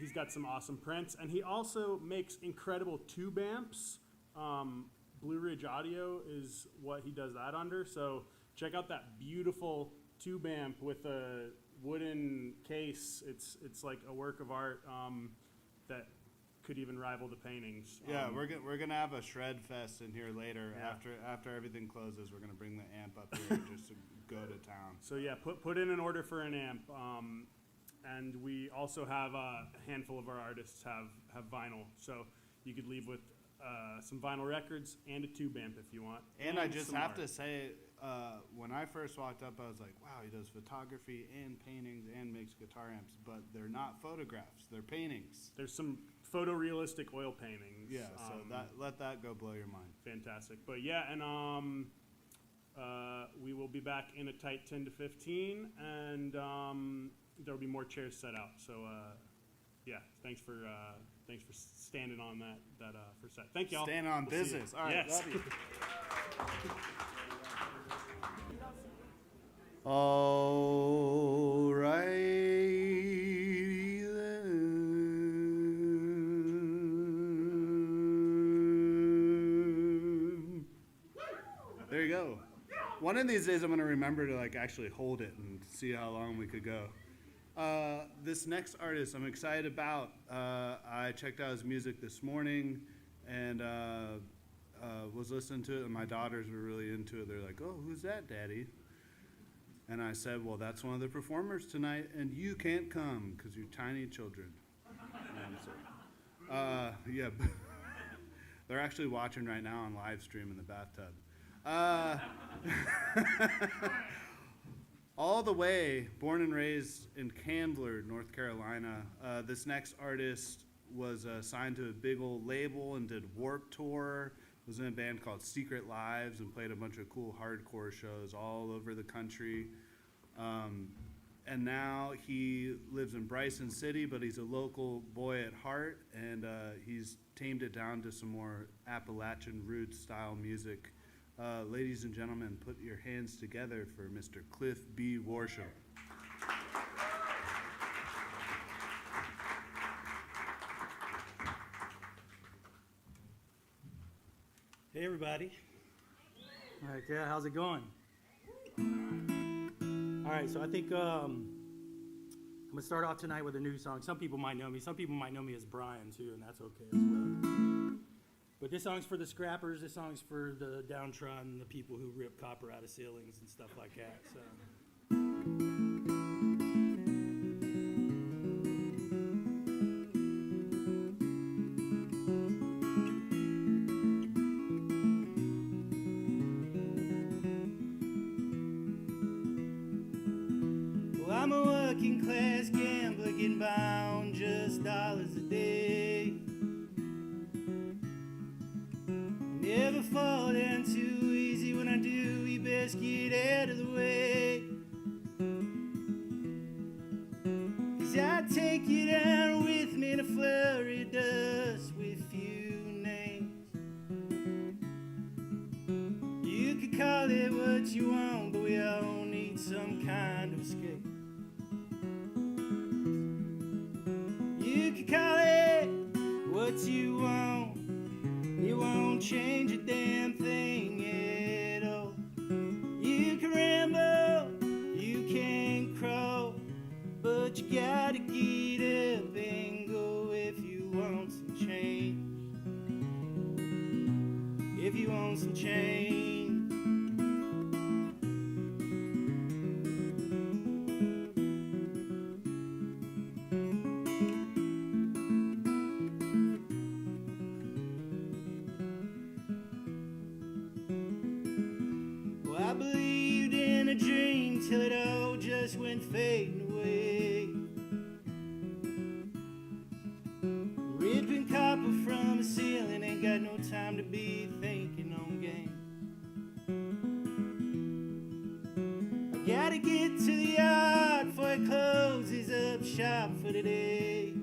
he's got some awesome prints. And he also makes incredible tube amps. Blue Ridge Audio is what he does that under. So check out that beautiful tube amp with a wooden case. It's like a work of art that could even rival the paintings. Yeah, we're gonna have a shred fest in here later. Yeah. After everything closes, we're gonna bring the amp up here just to go to town. So yeah, put in an order for an amp. And we also have a handful of our artists have vinyl, so you could leave with some vinyl records and a tube amp if you want. And I just some have art. to say, when I first walked up, I was like, wow, he does photography and paintings and makes guitar amps, but they're not photographs, they're paintings. There's some photorealistic oil paintings. Yeah, so let that go blow your mind. Fantastic. But yeah, and we will be back in a tight 10 to 15, and there'll be more chairs set out. So yeah, thanks for standing on that for set. Thank y'all. Stand on We'll see you. business. All right, Yes. love you. All righty then. There you go. One of these days I'm going to remember to like actually hold it and see how long we could go. This next artist I'm excited about. I checked out his music this morning and was listening to it, and my daughters were really into it. They're like, "Oh, who's that, Daddy?" And I said, "Well, that's one of the performers tonight, and you can't come because you're tiny children." And so, yeah, they're actually watching right now on live stream in the bathtub. All the way, born and raised in Candler, North Carolina. This next artist was signed to a big old label and did Warped Tour, was in a band called Secret Lives and played a bunch of cool hardcore shows all over the country. And now he lives in Bryson City, but he's a local boy at heart, and he's tamed it down to some more Appalachian roots style music. Ladies and gentlemen, put your hands together for Mr. Cliff B. Worsham. Hey everybody. All right, yeah, how's it going? All right, so I think I'm gonna start off tonight with a new song. Some people might know me. Some people might know me as Brian too, and that's okay as well. But this song's for the scrappers. This song's for the downtrodden, the people who rip copper out of ceilings and stuff like that. So. Well, I'm a working class gambler getting by on just dollars a day. Never fall down too easy. When I do, you best get out of the way. 'Cause I take you down with me in a flurry of dust with few names. You could call it what you want, but we all need some kind of escape. You could call it what you want. It won't change a damn thing at all. You can ramble, you can crawl, but you gotta get up and go if you want some change. If you want some change. I believed in a dream till it all just went fading away. Ripping copper from the ceiling, ain't got no time to be thinking on game. I gotta get to the yard before it closes up shop for today.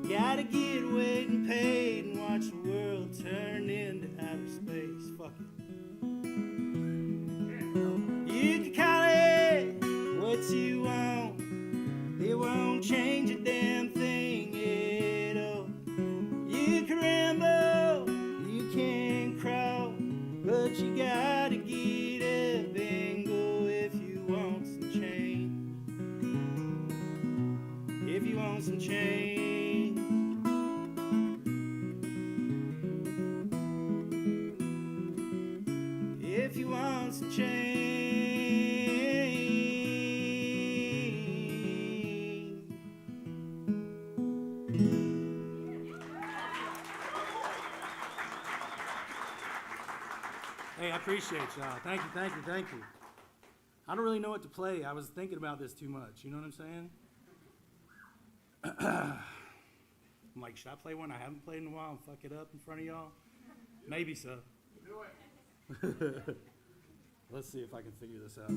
Gotta get weighed and paid and watch the world turn into outer space. Fuck it. You can call it what you want. It won't change a damn thing at all. You can ramble, you can crawl, but you gotta get up and go if you want some change. If you want some change. wants to change. Hey, I appreciate y'all. Thank you, thank you, thank you. I don't really know what to play. I was thinking about this too much. You know what I'm saying? I'm like, should I play one I haven't played in a while and fuck it up in front of y'all? Maybe so. Do it. Let's see if I can figure this out.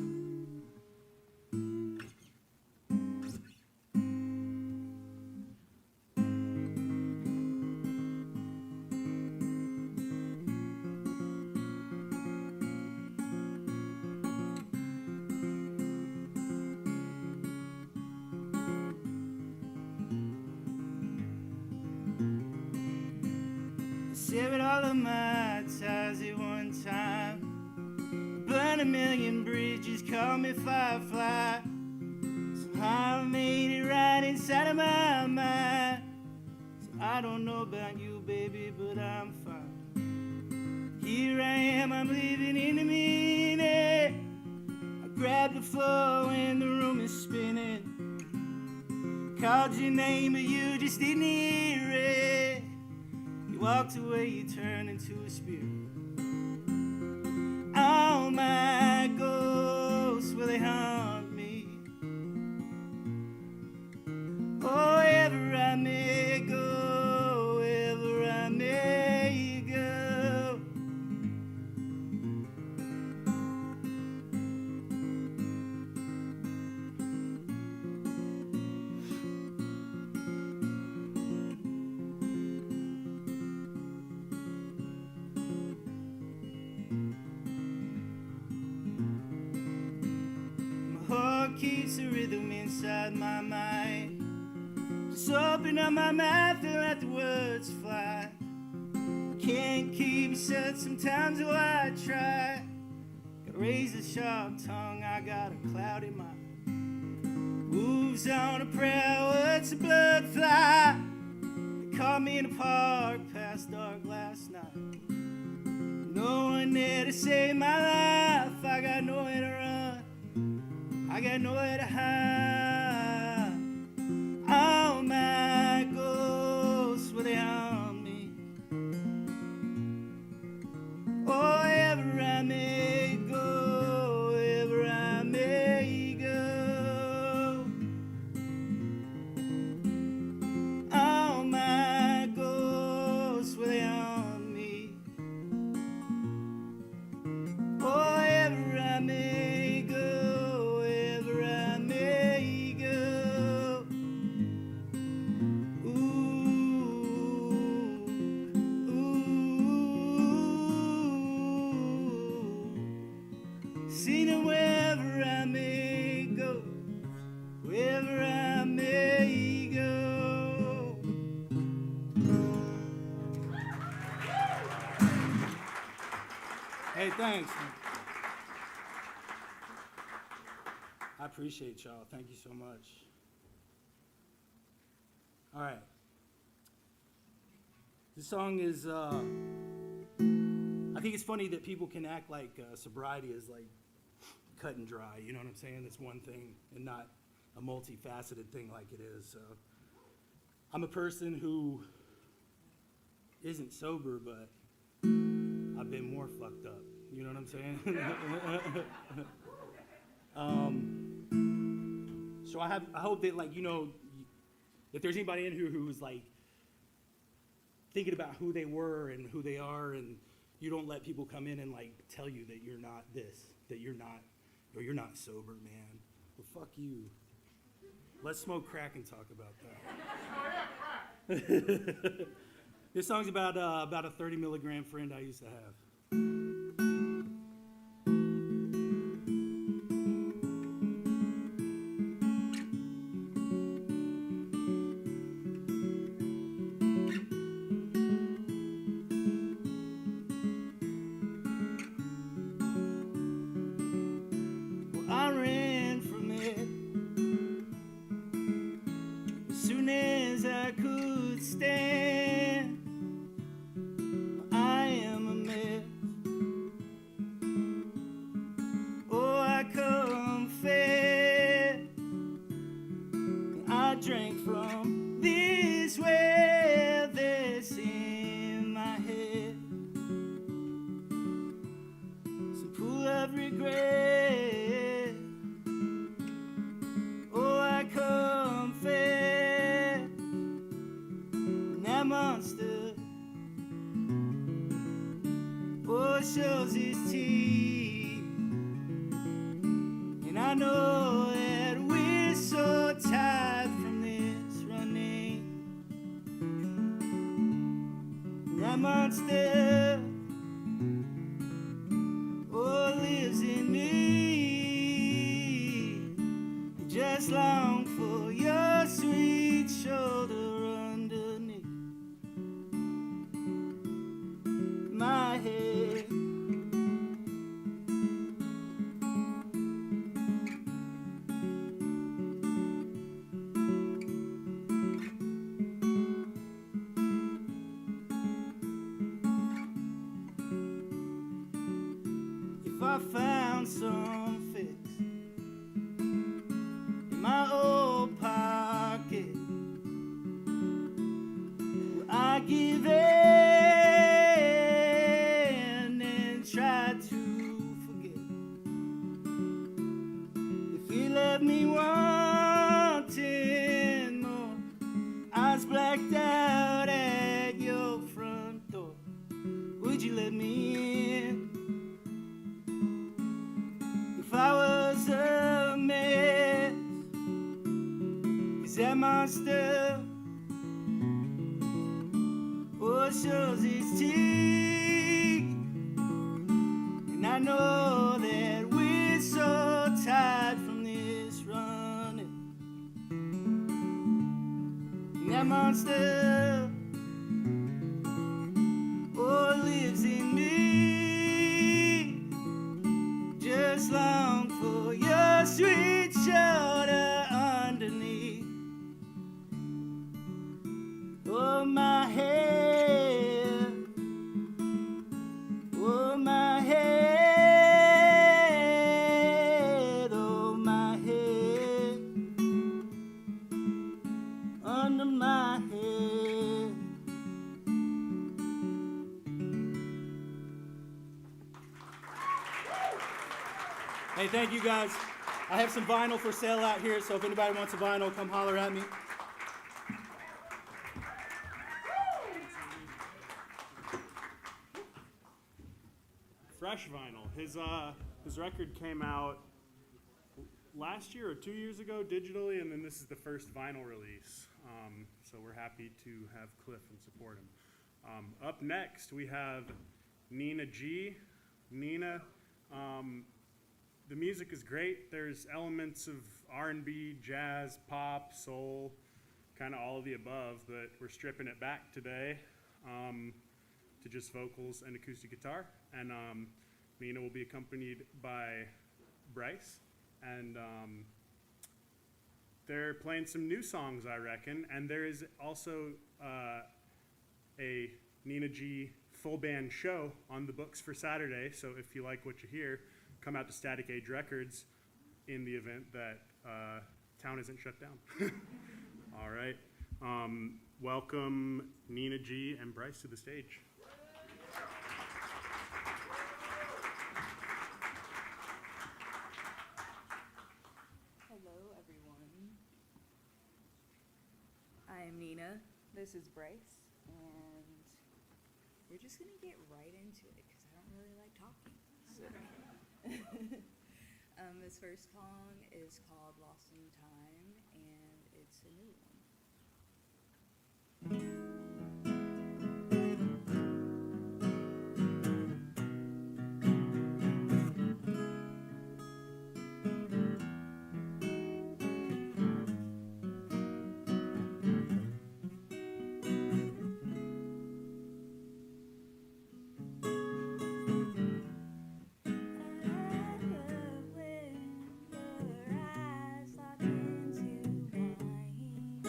Severed all of my ties at one time. Burned a million bridges, called me Firefly. Somehow I made it right inside of my mind. So I don't know about you, baby, but I'm fine. Here I am, I'm living in a minute. I grabbed the floor when the room is spinning. Called your name, but you just didn't hear it. Walked away, you turned into a spirit. All my ghosts, will they haunt me? Oh, wherever I may go, wherever I may go. Keeps a rhythm inside my mind. Just open up my mouth and let the words fly. Can't keep it shut sometimes, though I try. Got a razor sharp tongue, I got a cloudy mind. Moves on a prayer, words of blood fly. They caught me in a park past dark last night. No one there to save my life, I got nowhere to run. I got nowhere to hide. All my ghosts, will they haunt me? Oh, wherever I may go, wherever I may go. All my ghosts, will they haunt me? Oh, wherever I may go. Seen it wherever I may go, wherever I may go. Hey, thanks. I appreciate y'all. Thank you so much. All right. This song is, I think it's funny that people can act like sobriety is like cut and dry, you know what I'm saying? It's one thing and not a multifaceted thing like it is. So I'm a person who isn't sober, but I've been more fucked up, you know what I'm saying? So I hope that, like, you know, if there's anybody in here who's like thinking about who they were and who they are, and you don't let people come in and like tell you that you're not this, that you're not, or you're not sober, man. Well, fuck you. Let's smoke crack and talk about that. This song's about a 30 milligram friend I used to have. I ran from it as soon as I could stand. I am a mess, without regret. Oh, I confess, and that monster, oh, shows his teeth. And I know that we're so tired from this running. That monster, oh, lives in me. Just long for your sweet shoulder underneath my head. If I found some fix in my old pocket, will I give in and try to forget? If you left me wanting more, I was blacked out at your front door. Would you let me in? If I was a mess, 'cause that monster, oh, shows his teeth. And I know that we're so tired from this running. And that monster, oh, lives in me. Just long for your sweet shoulder underneath. Oh, my head, oh, my head, oh, my head, under my head. Hey, thank you guys. I have some vinyl for sale out here, so if anybody wants a vinyl, come holler at me. Fresh vinyl. His record came out last year or 2 years ago digitally, and then this is the first vinyl release. So we're happy to have Cliff and support him. Up next, we have Nina G. Nina, the music is great. There's elements of R&B, jazz, pop, soul, kind of all of the above, but we're stripping it back today to just vocals and acoustic guitar. And Nina will be accompanied by Bryce, and they're playing some new songs, I reckon. And there is also a Nina G full band show on the books for Saturday. So if you like what you hear, come out to Static Age Records in the event that town isn't shut down. All right. Welcome Nina G and Bryce to the stage. Hello, everyone. I am Nina. This is Bryce, and we're just gonna get right into it because I don't really like talking. So. This first song is called "Lost in Time," and it's a new one. When your eyes lock into mine,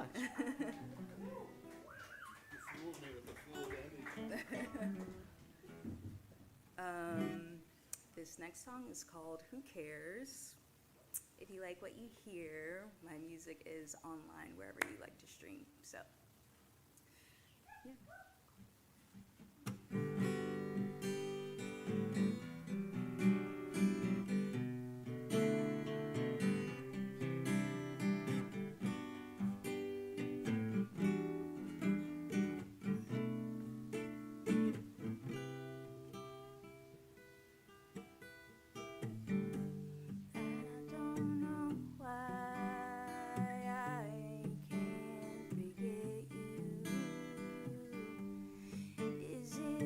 much. This next song is called Who Cares? If you like what you hear, my music is online wherever you like to stream. So, yeah.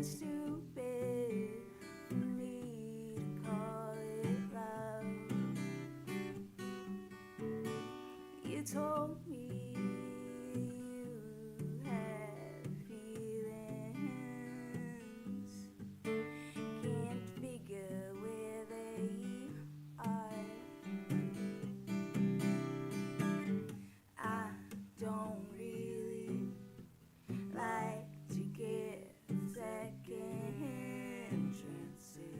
Stupid for me to call it love. You told me you had feelings, can't figure where they are. I don't really like to get second chances.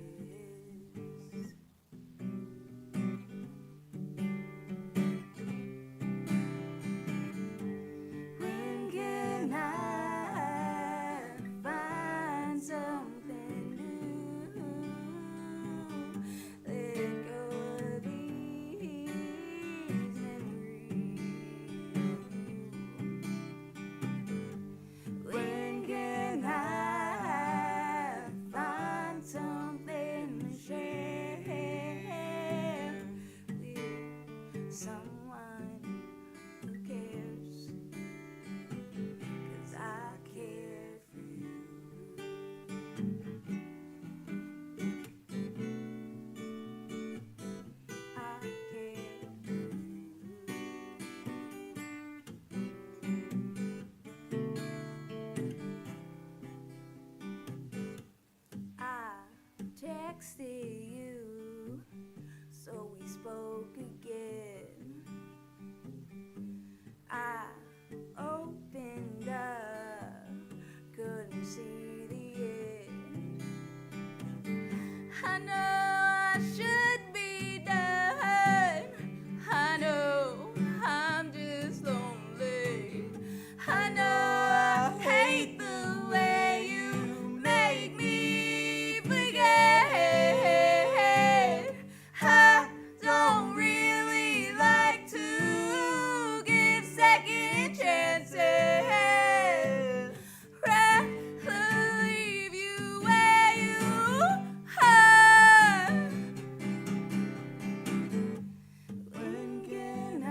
When can I find something new? Let go of these memories. When can I find something to share with someone who cares? 'Cause I care for you. I care for you. I texted you, so we spoke again. I opened up, couldn't see the end. I know I should be done. I know I'm just lonely. I know I hate the way you make me forget. I don't really like to give second chances. Rather leave you where you are. When can I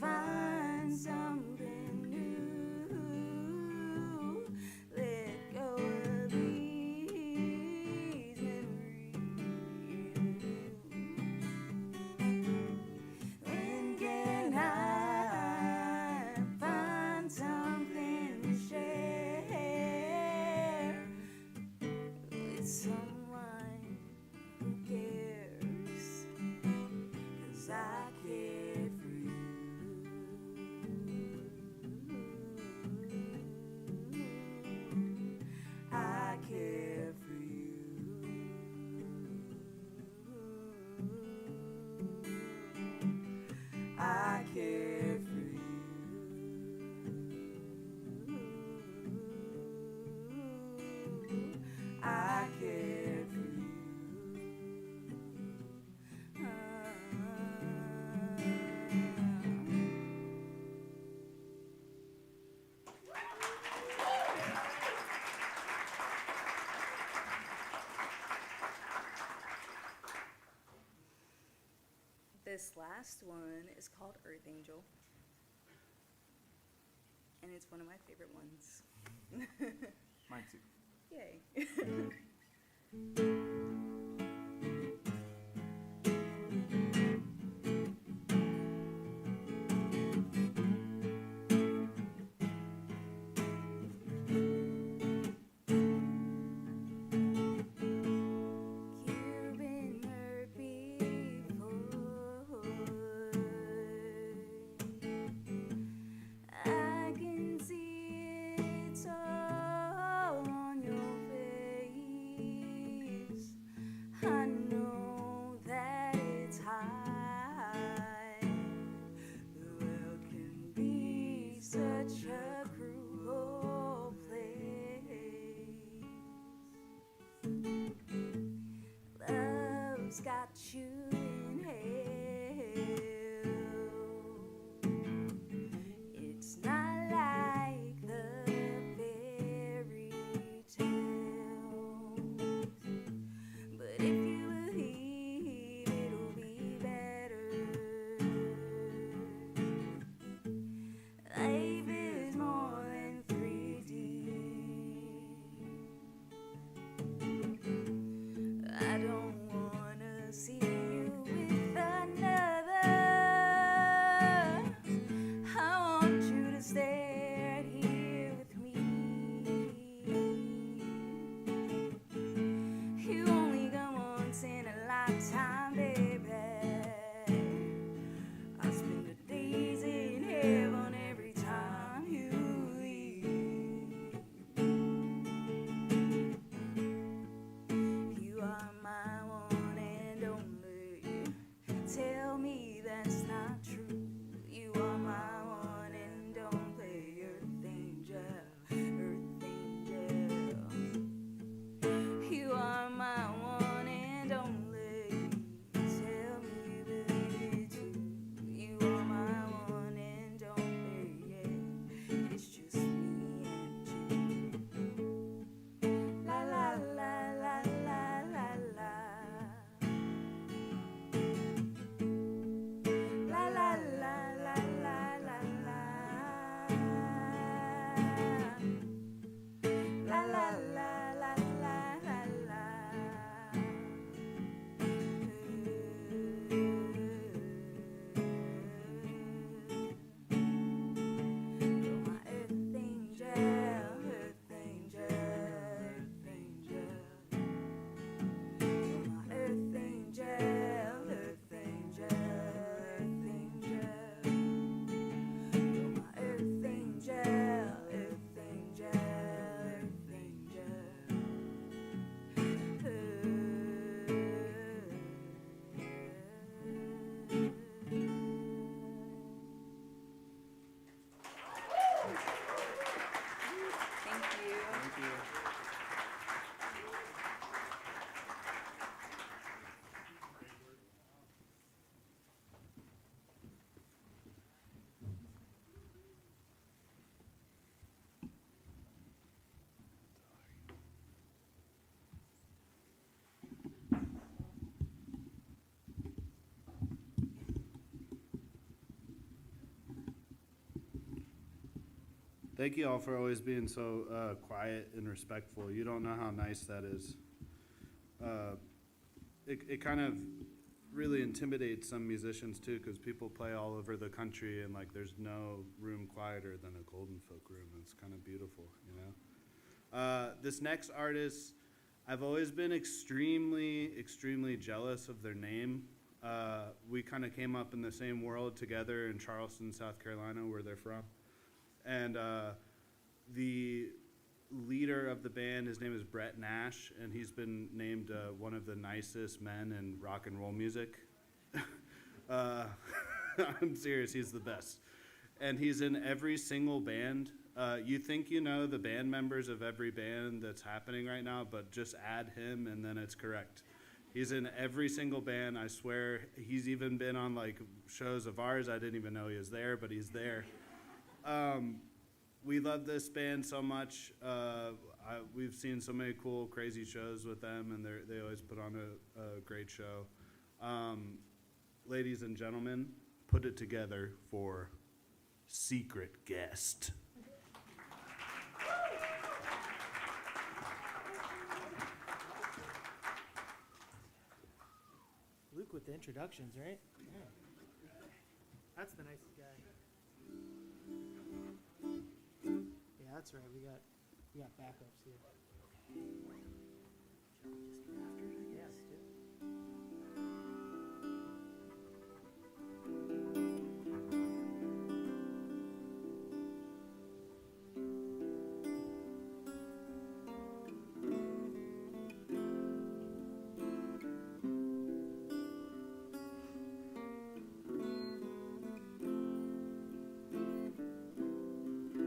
find something new? Let go of these memories. When can I find something to share with someone who cares? 'Cause I care for you. I care for you. I care for you. I care for you. This last one is called Earth Angel, and it's one of my favorite ones. Mine too. Yay. You've been hurt before. such a cruel place. Love's got you in hell. It's not like the fairy tales, but if you believe it'll be better. Life is more than 3D. I don't wanna see you with another. I want you to stay right here with me. You only come once in a lifetime, baby. I spend the days in heaven every time you leave. You are my one and only. Tell me that's not true. You are my one and only. Earth angel, earth angel. You are my one and only. Tell me you believe it too. You are my one and only. Yeah, it's just me and you. La la la la la la la. La la la la la la la. La la la la la la la. You're my earth angel, earth angel, earth angel. You're my earth angel, earth angel, earth angel. You're my earth angel, earth angel, earth Thank you. Thank you. Thank you all for always being so quiet and respectful. You don't know how nice that is. It kind of really intimidates some musicians too, because people play all over the country and like there's no room quieter than a Golden Folk room. It's kind of beautiful, you know. This next artist, I've always been extremely jealous of their name. We kind of came up in the same world together in Charleston, South Carolina, where they're from. And the leader of the band, his name is Brett Nash, and he's been named one of the nicest men in rock and roll music. I'm serious, he's the best. And he's in every single band. You think you know the band members of every band that's happening right now, but just add him and then it's correct. He's in every single band, I swear. He's even been on like shows of ours. I didn't even know he was there, but he's there. We love this band so much. We've seen so many cool, crazy shows with them, and they always put on a great show. Ladies and gentlemen, put it together for Secret Guest. Luke with the introductions, right? Yeah. That's the nicest guy. Yeah, that's right. We got backups here. Shall we just do afters, I guess? Yeah.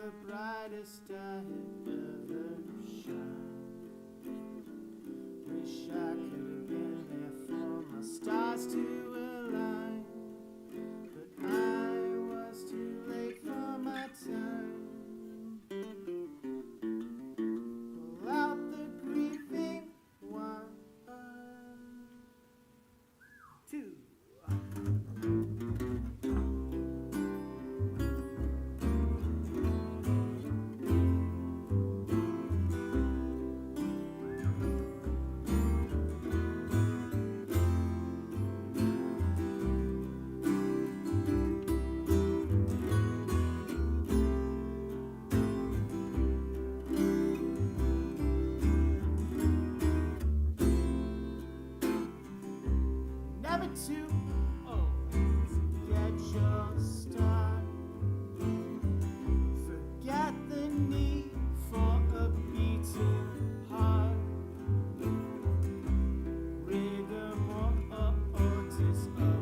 the brightest I had ever shined. Wish I could have been there for my stars to align, but I was too late for my time. Pull out the grieving one, two. Never too old to get your start. Forget the need for a beating heart. Rigor mortis of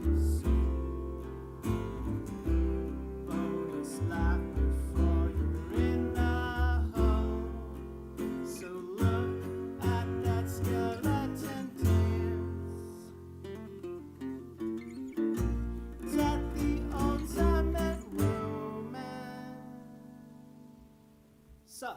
the soul. Bonus life before you're in the hole. So look at that skeleton dance. Is that the ultimate romance? So.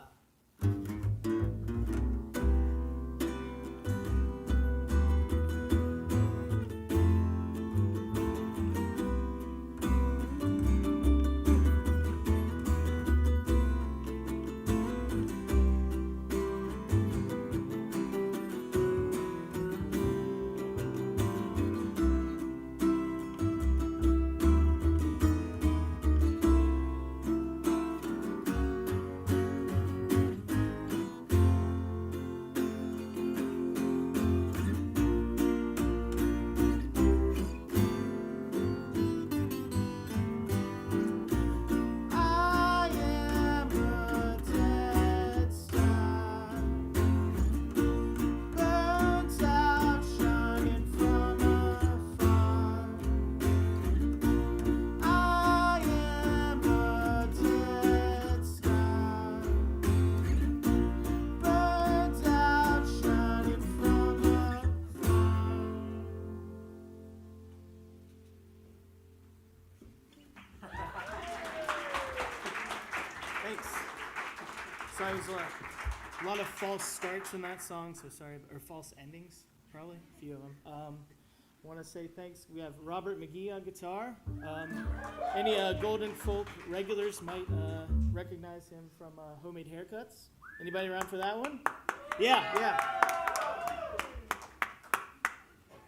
I am a dead star, burnt out, shining from afar. I am a dead star, burnt out, shining from afar. Thanks. Sorry, there's a lot of false starts in that song, so sorry, or false endings, probably, a few of them. Want to say thanks. We have Robert McGee on guitar. Any Golden Folk regulars might recognize him from Homemade Haircuts. Anybody around for that one? Yeah.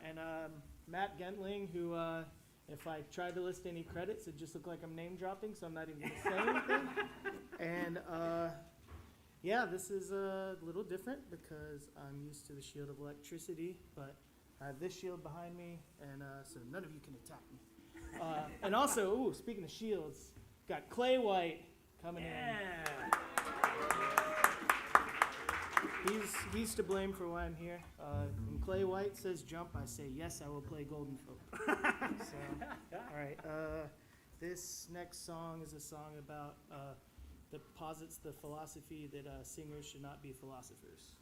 And Matt Gentling, who, if I tried to list any credits, it'd just look like I'm name dropping, so I'm not even going to say anything. And yeah, this is a little different because I'm used to the shield of electricity, but I have this shield behind me, and so none of you can attack me. And also, ooh, speaking of shields, got Clay White coming in. He's to blame for why I'm here. When Clay White says jump, I say yes, I will play Golden Folk. So, all right. This next song is a song about that posits the philosophy that singers should not be philosophers.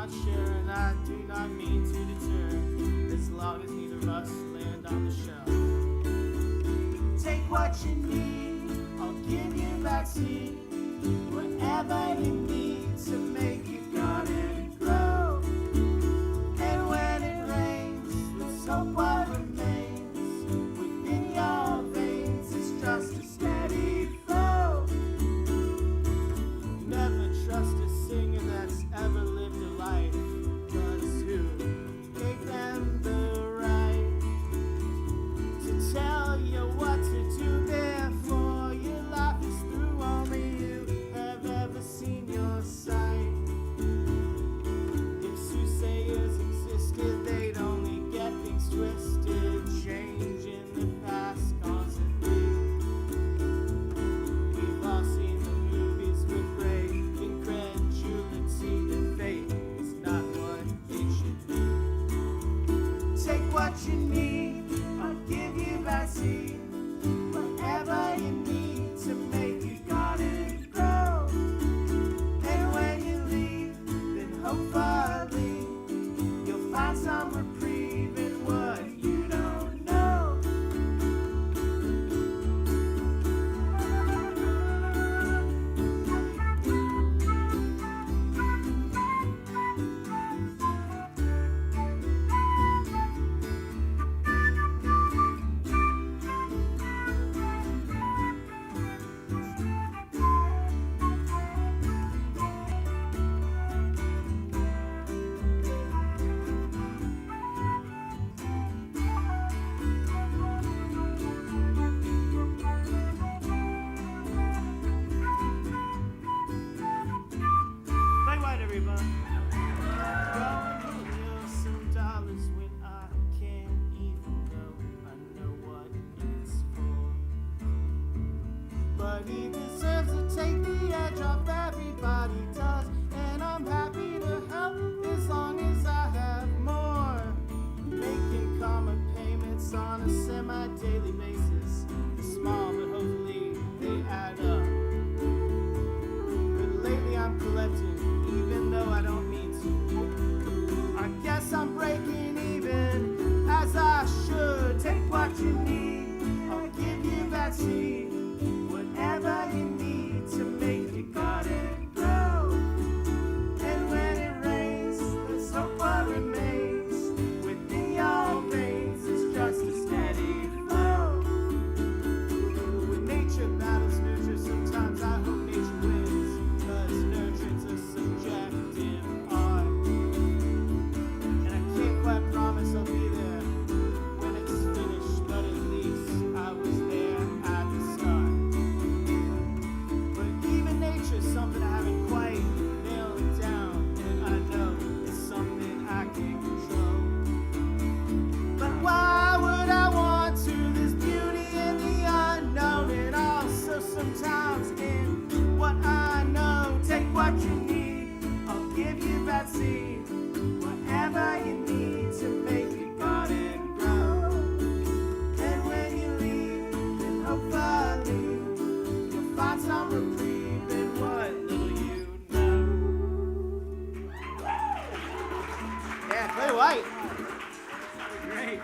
not sure. whatever you need to make your garden grow. And when it rains, let's hope what remains within your veins is just a steady flow. Never trust a singer that's ever lived a life, 'cause who gave them the right to tell you what to do before your life is through? Only you have ever seen your sight. If soothsayers existed, they'd only get things twisted, changing the past constantly. We've all seen the movies with great incredulity that fate is not what it should be. Take what you need, I'll give you vaccine. Whatever you need to make your garden grow. And when you leave, then hopefully you'll find some reprieve in what you don't know. Play white, everybody. Go and heal some dollars when I can't even know. I know what it's for. But he deserves to take the edge off, everybody does. And I'm happy to help as long as I have more. Making common payments on a semi-daily basis. Small, but hopefully they add up. But lately I'm collecting, even though I don't mean to. I guess I'm breaking even, as I should. Take what you need, I'll give you vaccine. Whatever you need to make your garden grow. And when it rains, let's hope what remains within your veins is just a steady flow. When nature battles nurture, sometimes I hope nature wins, 'cause nurture's a subjective art. And I can't quite promise I'll be there when it's finished, but at least I was there at the start. But even nature's something I haven't quite nailed down, and I know it's something I can't control. But why would I want to? There's beauty in the unknown, and also sometimes in what I know. Take what you need, I'll give you vaccine. Whatever you need to make your garden grow. And when you leave, then hopefully you'll find some reprieve in what little you know. Yeah, play white. Great.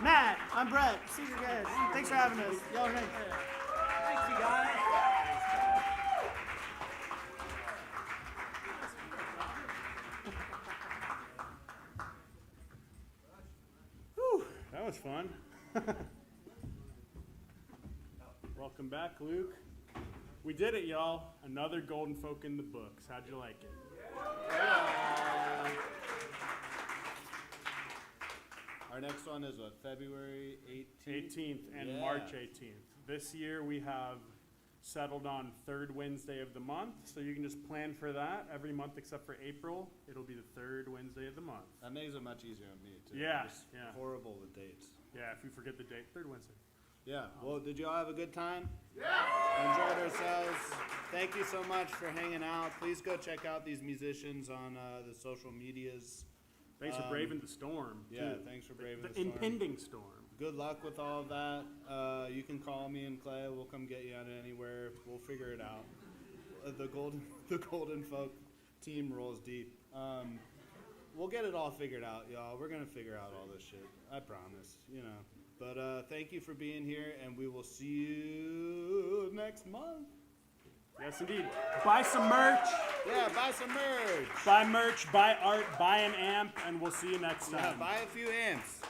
Matt, I'm Brett. See you guys. Thanks for having us. Y'all are great. Thanks, you guys. That was fun. Welcome back, Luke. We did it, y'all. Another Golden Folk in the books. How'd you like it? Our next one is February 18th? 18th and Yeah. March 18th. This year we have settled on third Wednesday of the month, so you can just plan for that every month except for April. It'll be the third Wednesday of the month. That makes it much easier on me, too. Yeah, I'm just yeah. horrible with dates. Yeah, if you forget the date, third Wednesday. Yeah, well, did you all have a good time? Yeah! Enjoyed ourselves. Thank you so much for hanging out. Please go check out these musicians on the social medias. Thanks for braving the storm. Yeah, too. thanks for braving the The storm. impending storm. Good luck with all of that. You can call me and Clay. We'll come get you out of anywhere. We'll figure it out. The Golden Folk team rolls deep. We'll get it all figured out, y'all. We're gonna figure out all this shit. I promise. You know. But thank you for being here, and we will see you next month. Yes, indeed. Buy some merch. Yeah, buy some merch. Buy merch. Buy art. Buy an amp, and we'll see you next time. Yeah, buy a few amps.